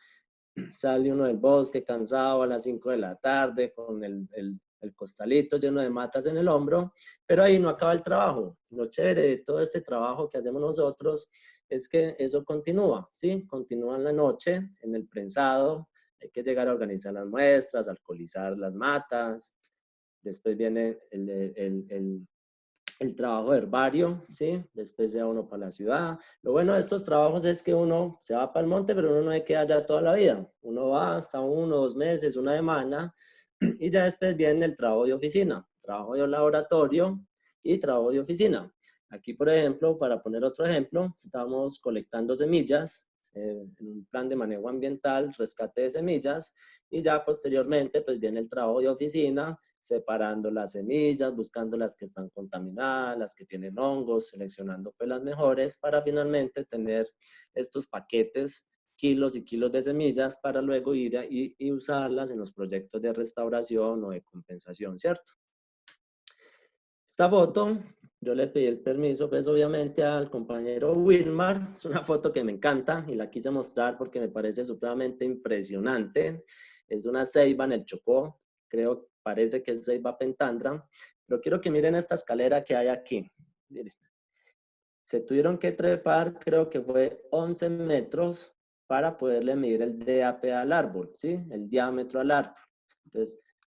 sale uno del bosque cansado a las 5 de la tarde con el costalito lleno de matas en el hombro, pero ahí no acaba el trabajo. Lo chévere de todo este trabajo que hacemos nosotros es que eso continúa, ¿sí? Continúa en la noche, en el prensado, hay que llegar a organizar las muestras, alcoholizar las matas, después viene el trabajo herbario, ¿sí? Después se va uno para la ciudad. Lo bueno de estos trabajos es que uno se va para el monte, pero uno no hay que allá toda la vida. Uno va hasta 1, 2 meses, una semana, y ya después viene el trabajo de oficina, trabajo de laboratorio y trabajo de oficina. Aquí, por ejemplo, para poner otro ejemplo, estamos colectando semillas en un plan de manejo ambiental, rescate de semillas, y ya posteriormente pues viene el trabajo de oficina, separando las semillas, buscando las que están contaminadas, las que tienen hongos, seleccionando pues las mejores para finalmente tener estos paquetes kilos y kilos de semillas para luego ir y usarlas en los proyectos de restauración o de compensación, ¿cierto? Esta foto, yo le pedí el permiso, pues obviamente al compañero Wilmar, es una foto que me encanta y la quise mostrar porque me parece supremamente impresionante. Es una ceiba en el Chocó, creo, parece que es ceiba pentandra, pero quiero que miren esta escalera que hay aquí. Miren. Se tuvieron que trepar, creo que fue 11 metros para poderle medir el DAP al árbol, ¿sí? El diámetro al árbol. Entonces,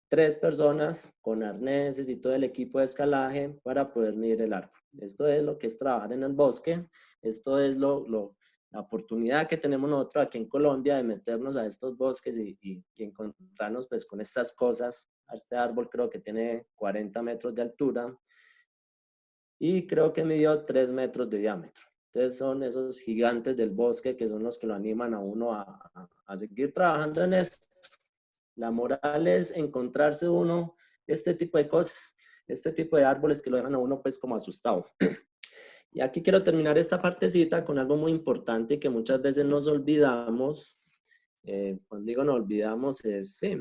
3 personas con arneses y todo el equipo de escalaje para poder medir el árbol. Esto es lo que es trabajar en el bosque. Esto es la oportunidad que tenemos nosotros aquí en Colombia de meternos a estos bosques y encontrarnos pues con estas cosas. Este árbol creo que tiene 40 metros de altura y creo que midió 3 metros de diámetro. Entonces son esos gigantes del bosque que son los que lo animan a uno a seguir trabajando en esto. La moral es encontrarse uno este tipo de cosas, este tipo de árboles que lo dejan a uno pues como asustado. Y aquí quiero terminar esta partecita con algo muy importante que muchas veces nos olvidamos. Cuando digo no olvidamos es, sí,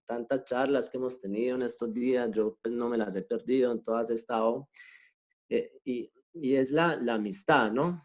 tantas charlas que hemos tenido en estos días, yo pues no me las he perdido, en todas he estado. Y es la amistad, ¿no?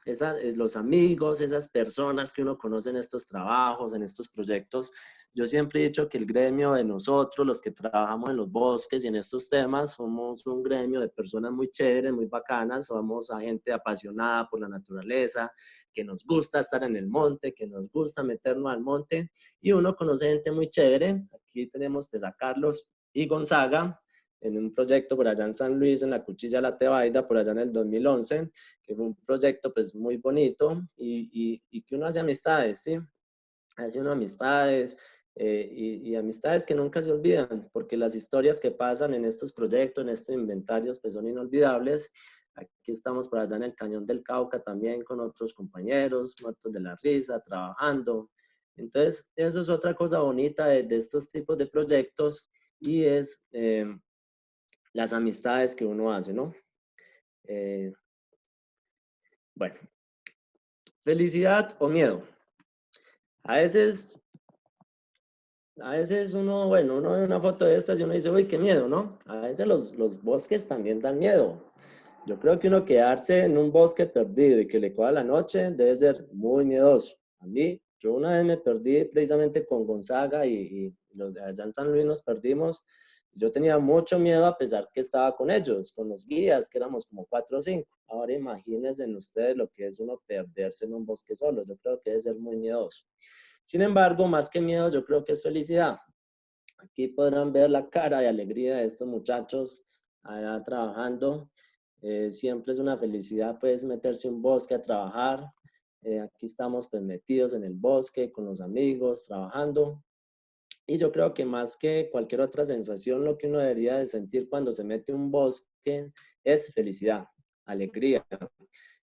Los amigos, esas personas que uno conoce en estos trabajos, en estos proyectos. Yo siempre he dicho que el gremio de nosotros, los que trabajamos en los bosques y en estos temas, somos un gremio de personas muy chéveres, muy bacanas, somos a gente apasionada por la naturaleza, que nos gusta estar en el monte, que nos gusta meternos al monte, y uno conoce gente muy chévere. Aquí tenemos pues a Carlos y Gonzaga, en un proyecto por allá en San Luis, en la Cuchilla La Tebaida, por allá en el 2011, que fue un proyecto pues muy bonito y que uno hace amistades, ¿sí? Hace uno amistades y amistades que nunca se olvidan, porque las historias que pasan en estos proyectos, en estos inventarios, pues son inolvidables. Aquí estamos por allá en el Cañón del Cauca también con otros compañeros, muertos de la risa, trabajando. Entonces, eso es otra cosa bonita de estos tipos de proyectos y es las amistades que uno hace, ¿no? Bueno, felicidad o miedo. A veces uno, bueno, uno ve una foto de estas y uno dice, uy, qué miedo, ¿no? A veces los bosques también dan miedo. Yo creo que uno quedarse en un bosque perdido y que le coja la noche debe ser muy miedoso. A mí, yo una vez me perdí precisamente con Gonzaga y los de allá en San Luis nos perdimos. Yo tenía mucho miedo a pesar que estaba con ellos, con los guías, que éramos como 4 o 5. Ahora imagínense ustedes lo que es uno perderse en un bosque solo. Yo creo que debe ser muy miedoso. Sin embargo, más que miedo, yo creo que es felicidad. Aquí podrán ver la cara de alegría de estos muchachos allá trabajando. Siempre es una felicidad pues meterse en un bosque a trabajar. Aquí estamos pues metidos en el bosque con los amigos, trabajando. Y yo creo que más que cualquier otra sensación, lo que uno debería de sentir cuando se mete en un bosque es felicidad, alegría.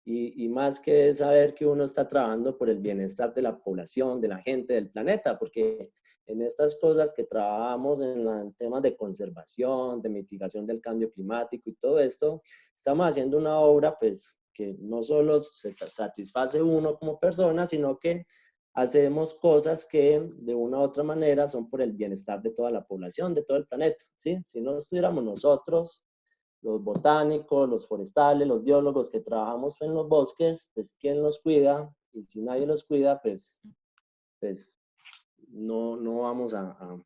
Y más que saber que uno está trabajando por el bienestar de la población, de la gente, del planeta, porque en estas cosas que trabajamos en temas de conservación, de mitigación del cambio climático y todo esto, estamos haciendo una obra pues que no solo se satisface uno como persona, sino que hacemos cosas que de una u otra manera son por el bienestar de toda la población, de todo el planeta, ¿sí? Si no estuviéramos nosotros, los botánicos, los forestales, los biólogos que trabajamos en los bosques, pues ¿quién los cuida? Y si nadie los cuida, pues no vamos a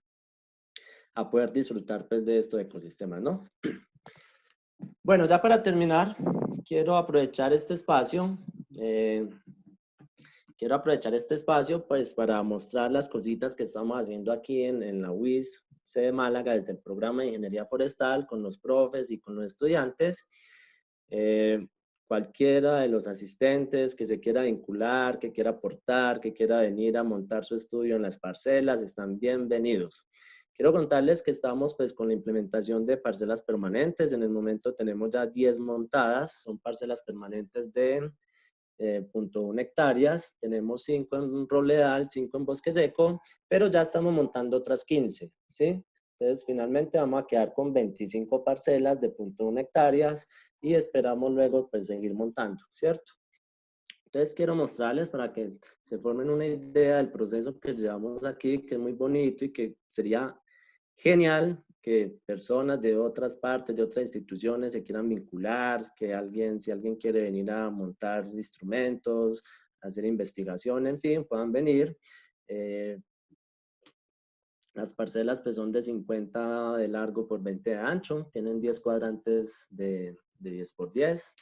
poder disfrutar pues de estos ecosistemas, ¿no? Bueno, ya para terminar, quiero aprovechar este espacio, pues para mostrar las cositas que estamos haciendo aquí en la UIS, sede Málaga, desde el programa de Ingeniería Forestal, con los profes y con los estudiantes. Cualquiera de los asistentes que se quiera vincular, que quiera aportar, que quiera venir a montar su estudio en las parcelas, están bienvenidos. Quiero contarles que estamos pues con la implementación de parcelas permanentes. En el momento tenemos ya 10 montadas, son parcelas permanentes de 0.1 hectáreas. Tenemos 5 en Robledal, 5 en Bosque Seco, pero ya estamos montando otras 15, ¿sí? Entonces, finalmente vamos a quedar con 25 parcelas de 0.1 hectáreas y esperamos luego pues seguir montando, ¿cierto? Entonces quiero mostrarles para que se formen una idea del proceso que llevamos aquí, que es muy bonito y que sería genial que personas de otras partes, de otras instituciones se quieran vincular, que alguien, si alguien quiere venir a montar instrumentos, hacer investigación, en fin, puedan venir. Las parcelas pues son de 50 de largo por 20 de ancho, tienen 10 cuadrantes de 10 por 10.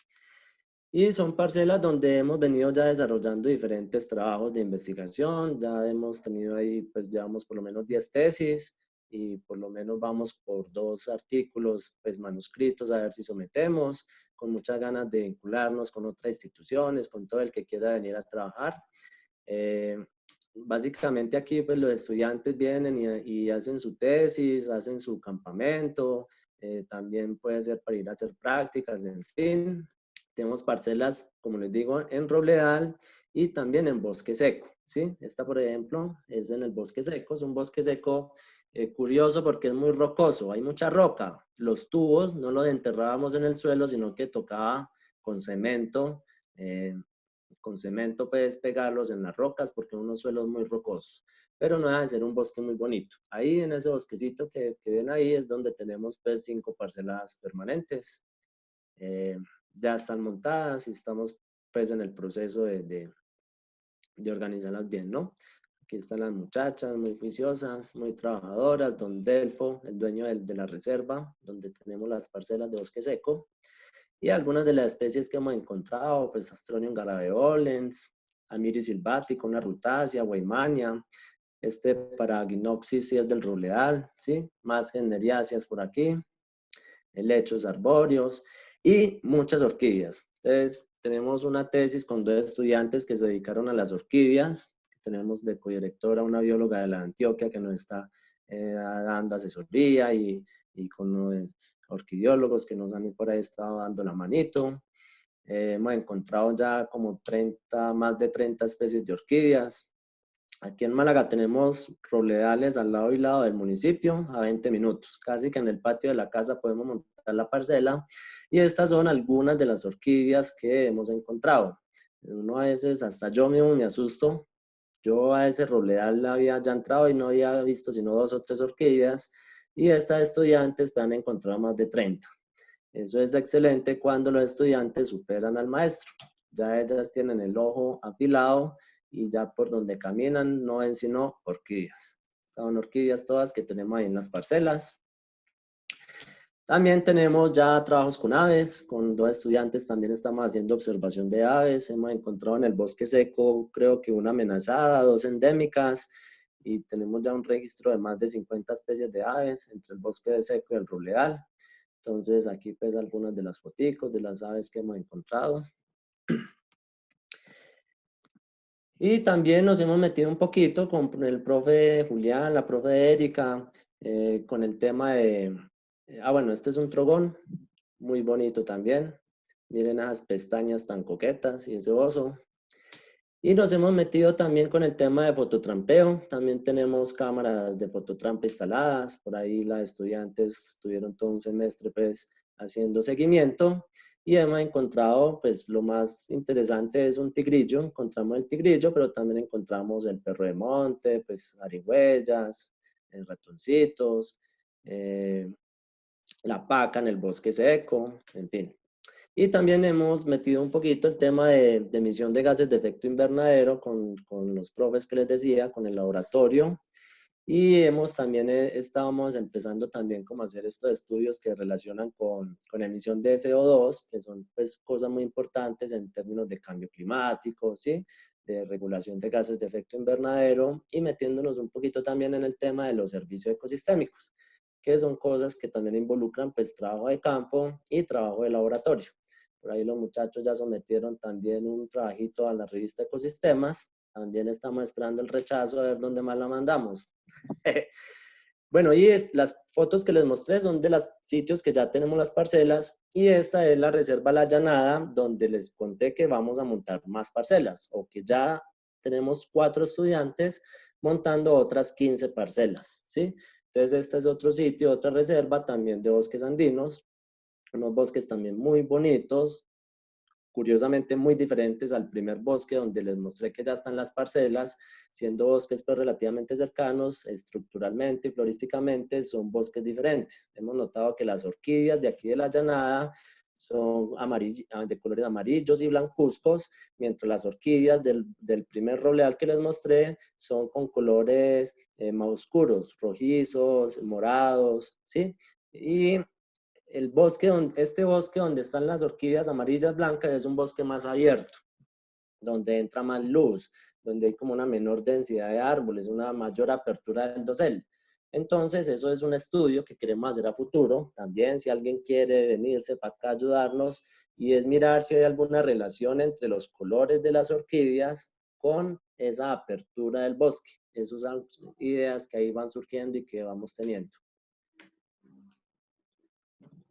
Y son parcelas donde hemos venido ya desarrollando diferentes trabajos de investigación, ya hemos tenido ahí, pues llevamos por lo menos 10 tesis y por lo menos vamos por 2 artículos, pues manuscritos, a ver si sometemos, con muchas ganas de vincularnos con otras instituciones, con todo el que quiera venir a trabajar. Básicamente aquí pues los estudiantes vienen y hacen su tesis, hacen su campamento, también puede ser para ir a hacer prácticas, en fin. Tenemos parcelas, como les digo, en Robledal y también en bosque seco, ¿sí? Esta, por ejemplo, es en el bosque seco, es un bosque seco curioso porque es muy rocoso, hay mucha roca. Los tubos no los enterrábamos en el suelo, sino que tocaba con cemento, puedes pegarlos en las rocas porque son unos suelos muy rocosos, pero no deja de ser un bosque muy bonito. Ahí en ese bosquecito que ven ahí es donde tenemos pues 5 parcelas permanentes. Ya están montadas y estamos pues en el proceso de organizarlas bien, ¿no? Aquí están las muchachas muy juiciosas, muy trabajadoras, don Delfo, el dueño de la reserva, donde tenemos las parcelas de bosque seco. Y algunas de las especies que hemos encontrado, pues Astronium garaveolens, Amiris sylvatica, una rutácea, Weimania, Paraginopsis sí es del Robledal, ¿sí? Más generiáceas por aquí, helechos arbóreos y muchas orquídeas. Entonces, tenemos una tesis con 2 estudiantes que se dedicaron a las orquídeas. Tenemos de codirectora una bióloga de la Antioquia que nos está dando asesoría y con orquidiólogos que nos han por ahí estado dando la manito. Hemos encontrado ya como más de 30 especies de orquídeas. Aquí en Málaga tenemos robledales al lado y lado del municipio, a 20 minutos. Casi que en el patio de la casa podemos montar la parcela. Y estas son algunas de las orquídeas que hemos encontrado. Uno a veces, hasta yo mismo me asusto. Yo a ese robledal había ya entrado y no había visto sino 2 o 3 orquídeas. Y estas estudiantes pues, han encontrado más de 30. Eso es excelente cuando los estudiantes superan al maestro. Ya ellas tienen el ojo afilado y ya por donde caminan no ven sino orquídeas. Son orquídeas todas que tenemos ahí en las parcelas. También tenemos ya trabajos con aves, con 2 estudiantes también estamos haciendo observación de aves. Hemos encontrado en el bosque seco, creo que una amenazada, 2 endémicas, y tenemos ya un registro de más de 50 especies de aves entre el bosque seco y el robledal. Entonces aquí pues algunas de las foticos de las aves que hemos encontrado. Y también nos hemos metido un poquito con el profe Julián, la profe Erika, con el tema de... bueno, este es un trogón, muy bonito también. Miren esas pestañas tan coquetas y ese oso. Y nos hemos metido también con el tema de fototrampeo. También tenemos cámaras de fototrampa instaladas. Por ahí las estudiantes estuvieron todo un semestre pues haciendo seguimiento. Y hemos encontrado, pues lo más interesante es un tigrillo. Encontramos el tigrillo, pero también encontramos el perro de monte, pues arihuellas, ratoncitos, la paca en el bosque seco, en fin. Y también hemos metido un poquito el tema de emisión de gases de efecto invernadero con los profes que les decía, con el laboratorio. Y hemos también, estábamos empezando también como a hacer estos estudios que relacionan con emisión de CO2, que son pues cosas muy importantes en términos de cambio climático, ¿sí? De regulación de gases de efecto invernadero y metiéndonos un poquito también en el tema de los servicios ecosistémicos, que son cosas que también involucran pues trabajo de campo y trabajo de laboratorio. Por ahí los muchachos ya sometieron también un trabajito a la revista Ecosistemas. También estamos esperando el rechazo a ver dónde más la mandamos. Bueno, y las fotos que les mostré son de los sitios que ya tenemos las parcelas y esta es la reserva La Llanada, donde les conté que vamos a montar más parcelas o que ya tenemos 4 estudiantes montando otras 15 parcelas, ¿sí? Entonces este es otro sitio, otra reserva también de bosques andinos, unos bosques también muy bonitos, curiosamente muy diferentes al primer bosque donde les mostré que ya están las parcelas, siendo bosques pues relativamente cercanos, estructuralmente y florísticamente son bosques diferentes. Hemos notado que las orquídeas de aquí de la llanada son de colores amarillos y blancuzcos, mientras las orquídeas del primer robledal que les mostré son con colores más oscuros, rojizos, morados, ¿sí? Y este bosque donde están las orquídeas amarillas blancas es un bosque más abierto, donde entra más luz, donde hay como una menor densidad de árboles, una mayor apertura del dosel. Entonces, eso es un estudio que queremos hacer a futuro. También, si alguien quiere venirse para acá a ayudarnos, y es mirar si hay alguna relación entre los colores de las orquídeas con esa apertura del bosque. Esas son ideas que ahí van surgiendo y que vamos teniendo.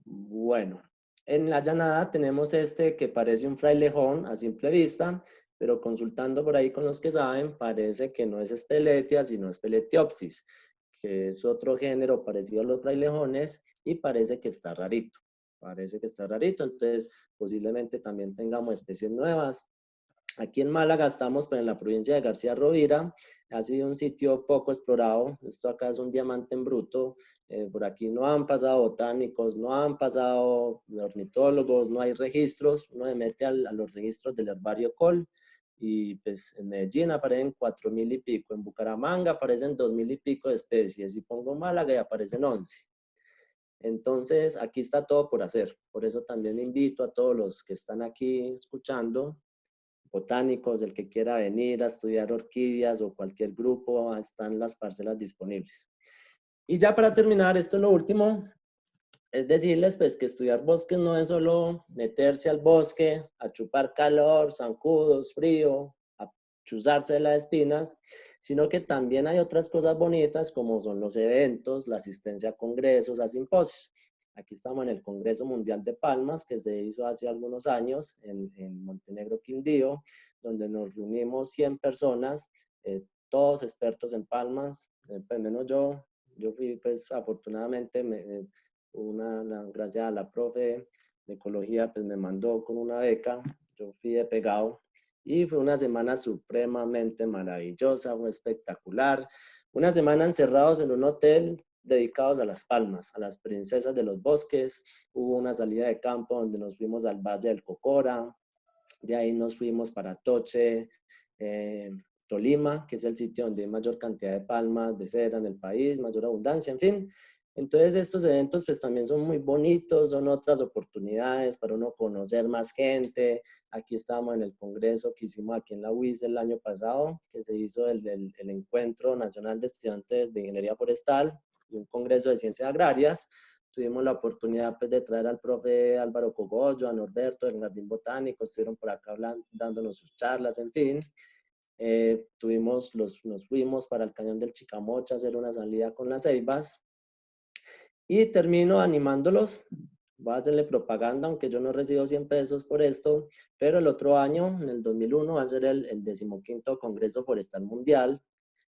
Bueno, en la llanada tenemos este que parece un frailejón a simple vista, pero consultando por ahí con los que saben, parece que no es Speletia, sino Speletiopsis, que es otro género parecido a los frailejones y parece que está rarito. Parece que está rarito, entonces posiblemente también tengamos especies nuevas. Aquí en Málaga estamos pues, en la provincia de García Rovira. Ha sido un sitio poco explorado. Esto acá es un diamante en bruto. Por aquí no han pasado botánicos, no han pasado ornitólogos, no hay registros. Uno se mete a los registros del herbario Col y pues en Medellín aparecen 4.000 y pico. En Bucaramanga aparecen 2.000 y pico de especies. Y pongo Málaga y aparecen 11. Entonces, aquí está todo por hacer. Por eso también invito a todos los que están aquí escuchando, botánicos, el que quiera venir a estudiar orquídeas o cualquier grupo, están las parcelas disponibles. Y ya para terminar, esto es lo último, es decirles pues que estudiar bosques no es solo meterse al bosque, a chupar calor, zancudos, frío, a chuzarse de las espinas, sino que también hay otras cosas bonitas como son los eventos, la asistencia a congresos, a simposios. Aquí estamos en el Congreso Mundial de Palmas, que se hizo hace algunos años en Montenegro, Quindío, donde nos reunimos 100 personas, todos expertos en palmas, pues menos yo fui, pues afortunadamente, gracias a la profe de ecología, pues me mandó con una beca, yo fui de pegado, y fue una semana supremamente maravillosa, fue espectacular, una semana encerrados en un hotel, dedicados a las palmas, a las princesas de los bosques. Hubo una salida de campo donde nos fuimos al Valle del Cocora, de ahí nos fuimos para Toche, Tolima, que es el sitio donde hay mayor cantidad de palmas de cera en el país, mayor abundancia, en fin. Entonces estos eventos pues también son muy bonitos, son otras oportunidades para uno conocer más gente. Aquí estamos en el congreso que hicimos aquí en la UIS el año pasado, que se hizo el Encuentro Nacional de Estudiantes de Ingeniería Forestal y un congreso de ciencias agrarias. Tuvimos la oportunidad pues, de traer al profe Álvaro Cogollo, a Norberto del Jardín Botánico, estuvieron por acá dándonos sus charlas, en fin. Nos fuimos para el Cañón del Chicamocha a hacer una salida con las ceibas. Y termino animándolos, voy a hacerle propaganda, aunque yo no recibo 100 pesos por esto, pero el otro año, en el 2001, va a ser el 15º Congreso Forestal Mundial,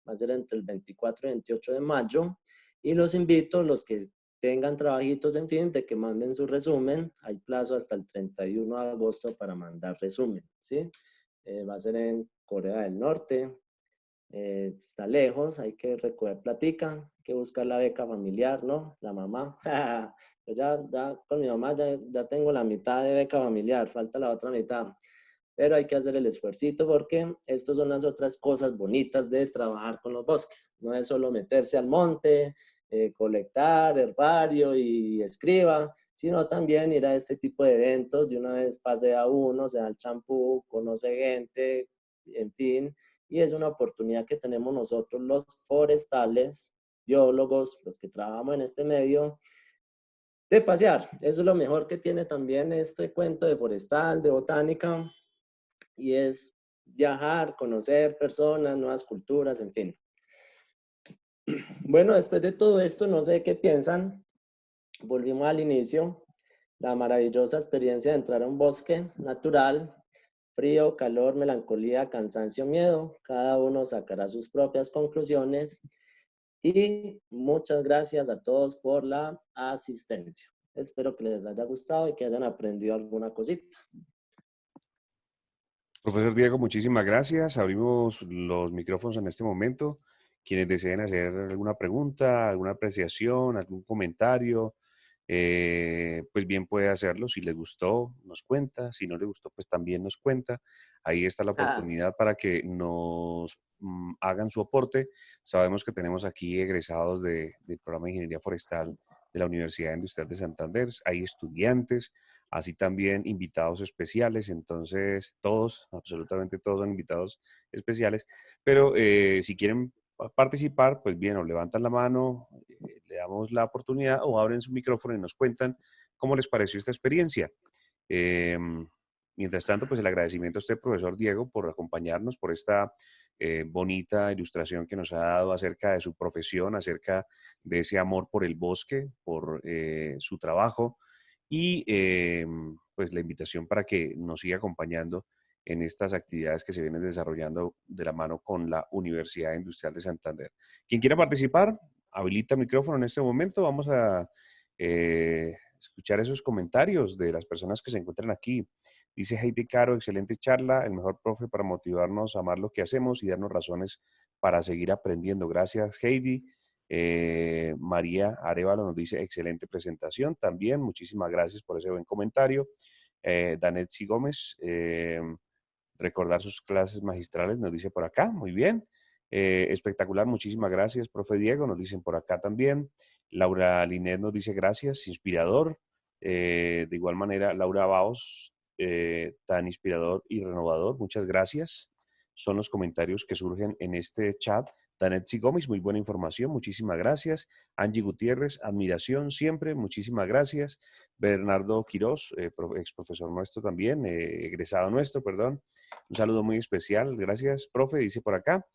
va a ser entre el 24 y 28 de mayo, y los invito, los que tengan trabajitos, en fin, de que manden su resumen, hay plazo hasta el 31 de agosto para mandar resumen, ¿sí? Va a ser en Corea del Norte, está lejos, hay que recoger platica, hay que buscar la beca familiar, ¿no? La mamá. Yo ya con mi mamá ya tengo la mitad de beca familiar, falta la otra mitad. Pero hay que hacer el esfuercito porque estas son las otras cosas bonitas de trabajar con los bosques. No es solo meterse al monte, colectar herbario y escriba, sino también ir a este tipo de eventos. De una vez pasea uno, se da el champú, conoce gente, en fin, y es una oportunidad que tenemos nosotros los forestales, biólogos, los que trabajamos en este medio, de pasear. Eso es lo mejor que tiene también este cuento de forestal, de botánica, y es viajar, conocer personas, nuevas culturas, en fin. Bueno, después de todo esto, no sé qué piensan. Volvimos al inicio, la maravillosa experiencia de entrar a un bosque natural, frío, calor, melancolía, cansancio, miedo. Cada uno sacará sus propias conclusiones. Y muchas gracias a todos por la asistencia. Espero que les haya gustado y que hayan aprendido alguna cosita. Profesor Diego, muchísimas gracias. Abrimos los micrófonos en este momento. Quienes deseen hacer alguna pregunta, alguna apreciación, algún comentario, pues bien puede hacerlo. Si les gustó, nos cuenta. Si no le gustó, pues también nos cuenta. Ahí está la Ah, oportunidad para que nos hagan su aporte. Sabemos que tenemos aquí egresados del programa de Ingeniería Forestal de la Universidad Industrial de Santander. Hay estudiantes, así también invitados especiales, entonces todos, absolutamente todos son invitados especiales, pero si quieren participar, pues bien, o levantan la mano, le damos la oportunidad o abren su micrófono y nos cuentan cómo les pareció esta experiencia. Eh, Mientras tanto, pues el agradecimiento a usted, profesor Diego, por acompañarnos, por esta bonita ilustración que nos ha dado acerca de su profesión, acerca de ese amor por el bosque, por su trabajo y pues la invitación para que nos siga acompañando en estas actividades que se vienen desarrollando de la mano con la Universidad Industrial de Santander. Quien quiera participar, habilita el micrófono en este momento. Vamos a escuchar esos comentarios de las personas que se encuentran aquí. Dice Heidi Caro, excelente charla, el mejor profe para motivarnos a amar lo que hacemos y darnos razones para seguir aprendiendo. Gracias, Heidi. María Arevalo nos dice, excelente presentación también. Muchísimas gracias por ese buen comentario. Danetsi Gómez, recordar sus clases magistrales, nos dice por acá. Muy bien. Espectacular, muchísimas gracias, profe Diego, nos dicen por acá también. Laura Linet nos dice gracias, inspirador. De igual manera, Laura Baos, tan inspirador y renovador, muchas gracias. Son los comentarios que surgen en este chat. Danetsi Gómez, muy buena información, muchísimas gracias. Angie Gutiérrez, admiración siempre, muchísimas gracias. Bernardo Quirós, ex profesor nuestro también, egresado nuestro, perdón. Un saludo muy especial, gracias, profe, dice por acá.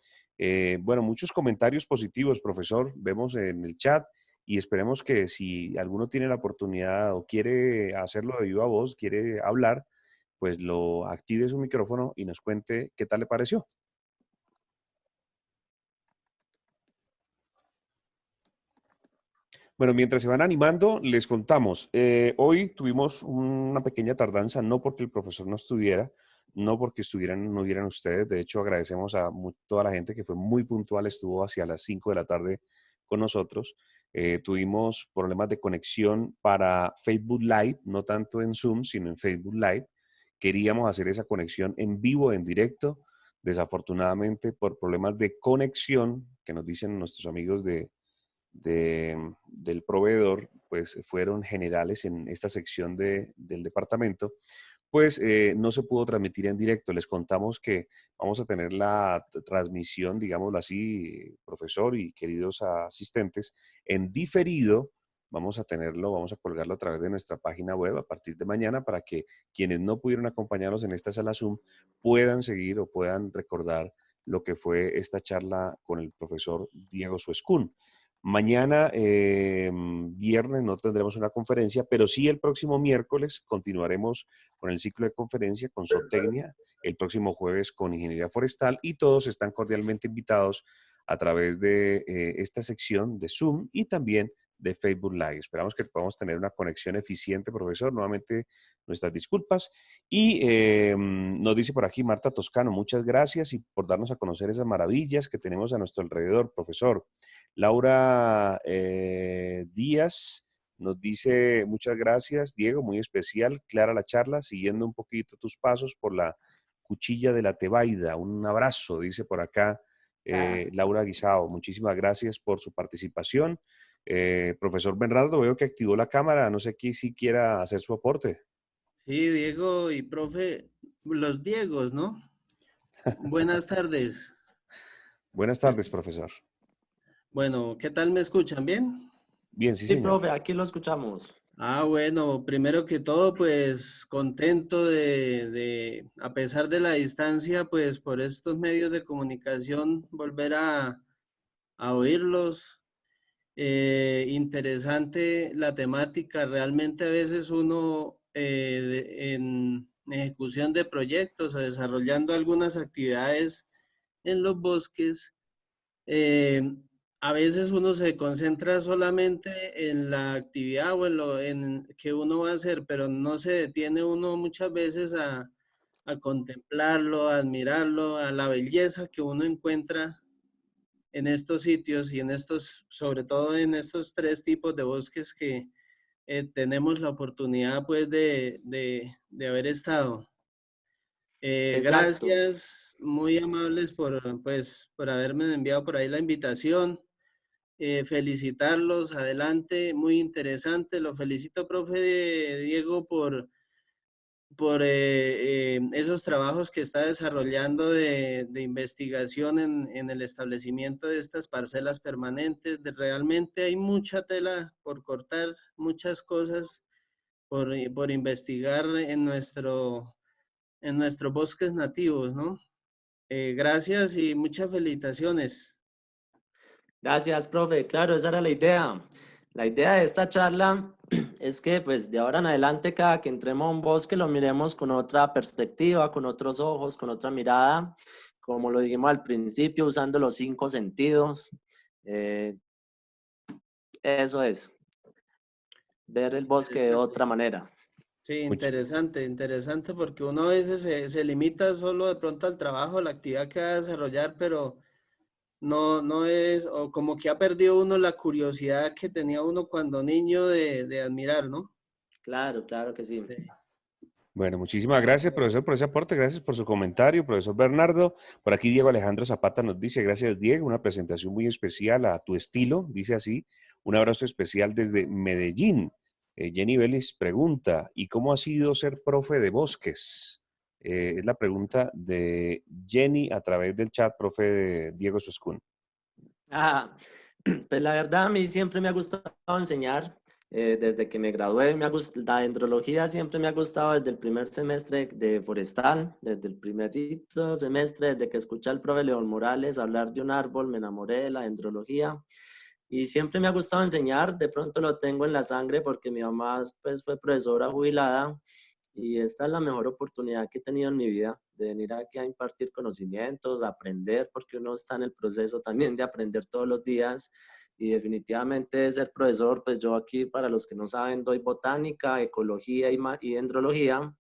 Bueno, muchos comentarios positivos, profesor, vemos en el chat y esperemos que si alguno tiene la oportunidad o quiere hacerlo de viva voz, quiere hablar, pues lo active su micrófono y nos cuente qué tal le pareció. Bueno, mientras se van animando, les contamos. Hoy tuvimos una pequeña tardanza, no porque el profesor no estuviera, no porque no hubieran ustedes. De hecho, agradecemos a toda la gente que fue muy puntual, estuvo hacia las 5 de la tarde con nosotros. Tuvimos problemas de conexión para Facebook Live, no tanto en Zoom, sino en Facebook Live. Queríamos hacer esa conexión en vivo, en directo. Desafortunadamente, por problemas de conexión que nos dicen nuestros amigos del proveedor, pues fueron generales en esta sección del departamento, pues no se pudo transmitir en directo. Les contamos que vamos a tener la transmisión, digámoslo así, profesor y queridos asistentes, en diferido. Vamos a tenerlo, vamos a colgarlo a través de nuestra página web a partir de mañana para que quienes no pudieron acompañarnos en esta sala Zoom puedan seguir o puedan recordar lo que fue esta charla con el profesor Diego Suescún. Mañana, viernes, no tendremos una conferencia, pero sí el próximo miércoles continuaremos con el ciclo de conferencia con Zootecnia, el próximo jueves con Ingeniería Forestal y todos están cordialmente invitados a través de esta sección de Zoom y también de Facebook Live. Esperamos que podamos tener una conexión eficiente, profesor. Nuevamente, nuestras disculpas. Y nos dice por aquí Marta Toscano, muchas gracias y por darnos a conocer esas maravillas que tenemos a nuestro alrededor, profesor. Laura Díaz nos dice, muchas gracias, Diego, muy especial, clara la charla, siguiendo un poquito tus pasos por la cuchilla de la Tebaida. Un abrazo, dice por acá Laura Guisao. Muchísimas gracias por su participación. Profesor Bernardo, veo que activó la cámara, no sé si quiera hacer su aporte. Sí, Diego y profe, los Diegos, ¿no? Buenas tardes. Buenas tardes, profesor. Bueno, ¿qué tal me escuchan? ¿Bien? Bien, sí, sí, señor. profe, aquí lo escuchamos. Bueno, primero que todo, pues contento a pesar de la distancia, pues por estos medios de comunicación, volver a oírlos. Interesante la temática, realmente a veces uno en ejecución de proyectos o desarrollando algunas actividades en los bosques, eh, a veces uno se concentra solamente en la actividad o en lo que uno va a hacer, pero no se detiene uno muchas veces a contemplarlo, a admirarlo, a la belleza que uno encuentra en estos sitios y en estos, sobre todo en estos tres tipos de bosques que tenemos la oportunidad pues de haber estado. Exacto. Gracias, muy amables por, pues, por haberme enviado por ahí la invitación. Felicitarlos, adelante, muy interesante. Lo felicito, profe Diego, por esos trabajos que está desarrollando de investigación en el establecimiento de estas parcelas permanentes. Realmente hay mucha tela por cortar, muchas cosas por investigar en nuestros bosques nativos, ¿no? Gracias y muchas felicitaciones. Gracias, profe. Claro, esa era la idea. La idea de esta charla es que pues de ahora en adelante cada que entremos a un bosque lo miremos con otra perspectiva, con otros ojos, con otra mirada, como lo dijimos al principio, usando los 5 sentidos. Eh, Eso es, ver el bosque de Interesante. otra manera. Sí, Much- interesante, interesante porque uno a veces se limita solo de pronto al trabajo, a la actividad que va a desarrollar, pero no es, o como que ha perdido uno la curiosidad que tenía uno cuando niño de admirar, ¿no? Claro, claro que sí. Sí. Bueno, muchísimas gracias, profesor, por ese aporte. Gracias por su comentario, profesor Bernardo. Por aquí Diego Alejandro Zapata nos dice, gracias Diego, una presentación muy especial a tu estilo, dice así. Un abrazo especial desde Medellín. Jenny Vélez pregunta, ¿y cómo ha sido ser profe de bosques? Es la pregunta de Jenny a través del chat, profe Diego Suescún. Ah, pues la verdad a mí siempre me ha gustado enseñar. Desde que me gradué, la dendrología siempre me ha gustado desde el primer semestre de forestal, desde el primerito semestre, desde que escuché al profe León Morales hablar de un árbol, me enamoré de la dendrología y siempre me ha gustado enseñar. De pronto lo tengo en la sangre porque mi mamá pues, fue profesora jubilada y esta es la mejor oportunidad que he tenido en mi vida, de venir aquí a impartir conocimientos, a aprender, porque uno está en el proceso también de aprender todos los días. Y definitivamente ser profesor, pues yo aquí, para los que no saben, doy botánica, ecología y dendrología.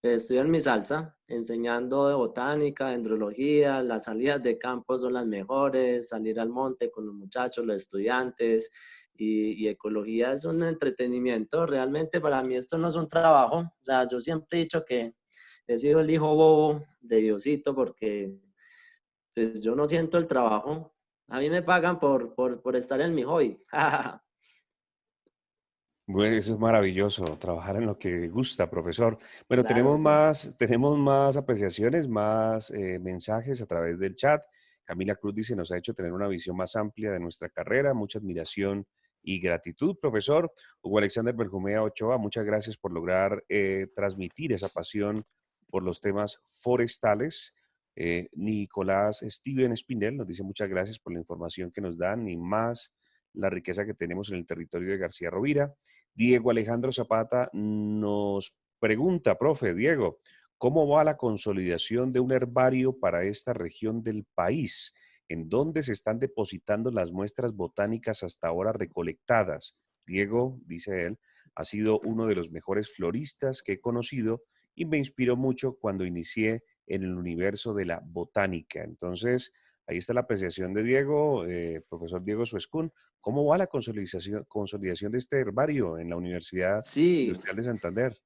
Estoy en mi salsa, enseñando de botánica, dendrología, las salidas de campo son las mejores, salir al monte con los muchachos, los estudiantes, y ecología es un entretenimiento. Realmente para mí esto no es un trabajo. O sea, yo siempre he dicho que he sido el hijo bobo de Diosito porque pues yo no siento el trabajo. A mí me pagan por estar en mi hobby. Bueno, eso es maravilloso, trabajar en lo que gusta, profesor. Bueno, Claro, sí. tenemos más apreciaciones, más mensajes a través del chat. Camila Cruz dice, nos ha hecho tener una visión más amplia de nuestra carrera, mucha admiración y gratitud, profesor. Hugo Alexander Benjumea Ochoa, muchas gracias por lograr transmitir esa pasión por los temas forestales. Nicolás Steven Espinel nos dice muchas gracias por la información que nos dan y más la riqueza que tenemos en el territorio de García Rovira. Diego Alejandro Zapata nos pregunta, profe Diego, ¿cómo va la consolidación de un herbario para esta región del país? ¿En dónde se están depositando las muestras botánicas hasta ahora recolectadas? Diego, dice él, ha sido uno de los mejores floristas que he conocido y me inspiró mucho cuando inicié en el universo de la botánica. Entonces, ahí está la apreciación de Diego, profesor Diego Suescún. ¿Cómo va la consolidación de este herbario en la Universidad Sí, Industrial de Santander?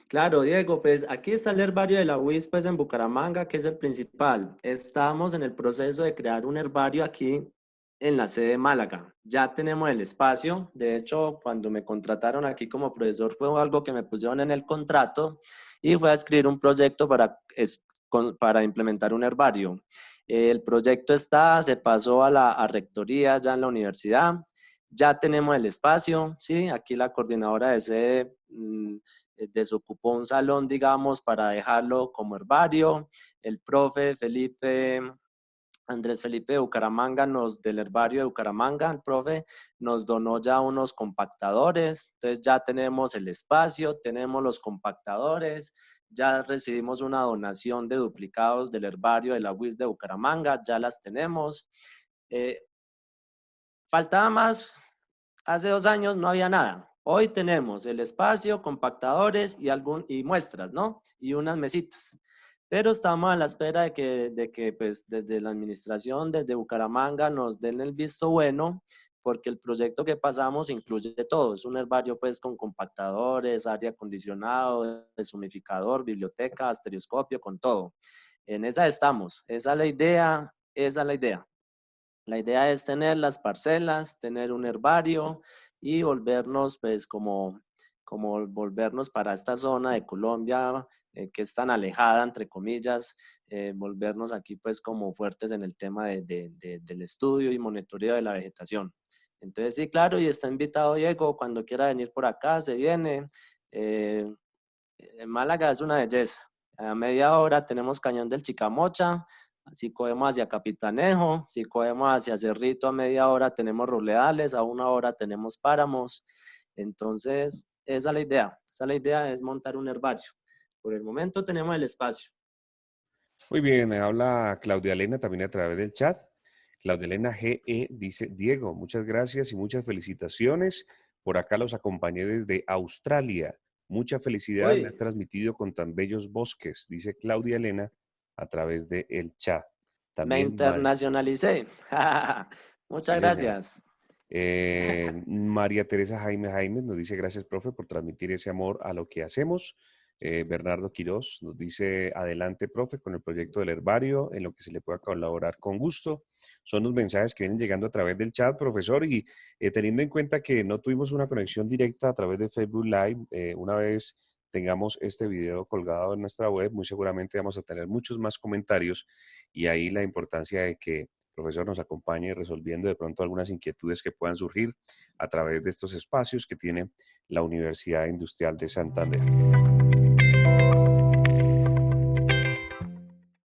claro, Diego, pues aquí está el herbario de la UIS, pues en Bucaramanga, que es el principal. Estamos en el proceso de crear un herbario aquí en la sede de Málaga. Ya tenemos el espacio. De hecho, cuando me contrataron aquí como profesor fue algo que me pusieron en el contrato y fue a escribir un proyecto para implementar un herbario. El proyecto se pasó a rectoría ya en la universidad. Ya tenemos el espacio, ¿sí? Aquí la coordinadora de sede desocupó un salón, digamos, para dejarlo como herbario. El profe Andrés Felipe de Bucaramanga, del herbario de Bucaramanga, el profe nos donó ya unos compactadores. Entonces ya tenemos el espacio, tenemos los compactadores, ya recibimos una donación de duplicados del herbario de la UIS de Bucaramanga, ya las tenemos. Faltaba más. Hace 2 años no había nada. Hoy tenemos el espacio, compactadores y muestras, ¿no? Y unas mesitas. Pero estamos a la espera de que pues, desde la administración, desde Bucaramanga, nos den el visto bueno, porque el proyecto que pasamos incluye todo. Es un herbario pues, con compactadores, aire acondicionado, deshumidificador, biblioteca, estereoscopio, con todo. En esa estamos. Esa es la idea, esa es la idea. La idea es tener las parcelas, tener un herbario y volvernos, pues, como volvernos para esta zona de Colombia que es tan alejada, entre comillas, volvernos aquí, pues, como fuertes en el tema del estudio y monitoreo de la vegetación. Entonces, sí, claro, y está invitado Diego, cuando quiera venir por acá, se viene. Eh, Málaga es una belleza. A media hora tenemos Cañón del Chicamocha, si cogemos hacia Capitanejo, si cogemos hacia Cerrito a media hora tenemos Roledales, a una hora tenemos Páramos. Entonces, esa es la idea, es montar un herbario. Por el momento tenemos el espacio. Muy bien, habla Claudia Elena también a través del chat. Claudia Elena GE dice, Diego, muchas gracias y muchas felicitaciones. Por acá los acompañé desde Australia. Mucha felicidad, me has Uy, transmitido con tan bellos bosques, dice Claudia Elena a través del chat. me También internacionalicé. sí, Muchas señor. gracias. María Teresa Jaime nos dice, gracias, profe, por transmitir ese amor a lo que hacemos. Bernardo Quirós nos dice, adelante, profe, con el proyecto del herbario, en lo que se le pueda colaborar con gusto. Son los mensajes que vienen llegando a través del chat, profesor, y teniendo en cuenta que no tuvimos una conexión directa a través de Facebook Live, una vez tengamos este video colgado en nuestra web, muy seguramente vamos a tener muchos más comentarios y ahí la importancia de que el profesor nos acompañe resolviendo de pronto algunas inquietudes que puedan surgir a través de estos espacios que tiene la Universidad Industrial de Santander.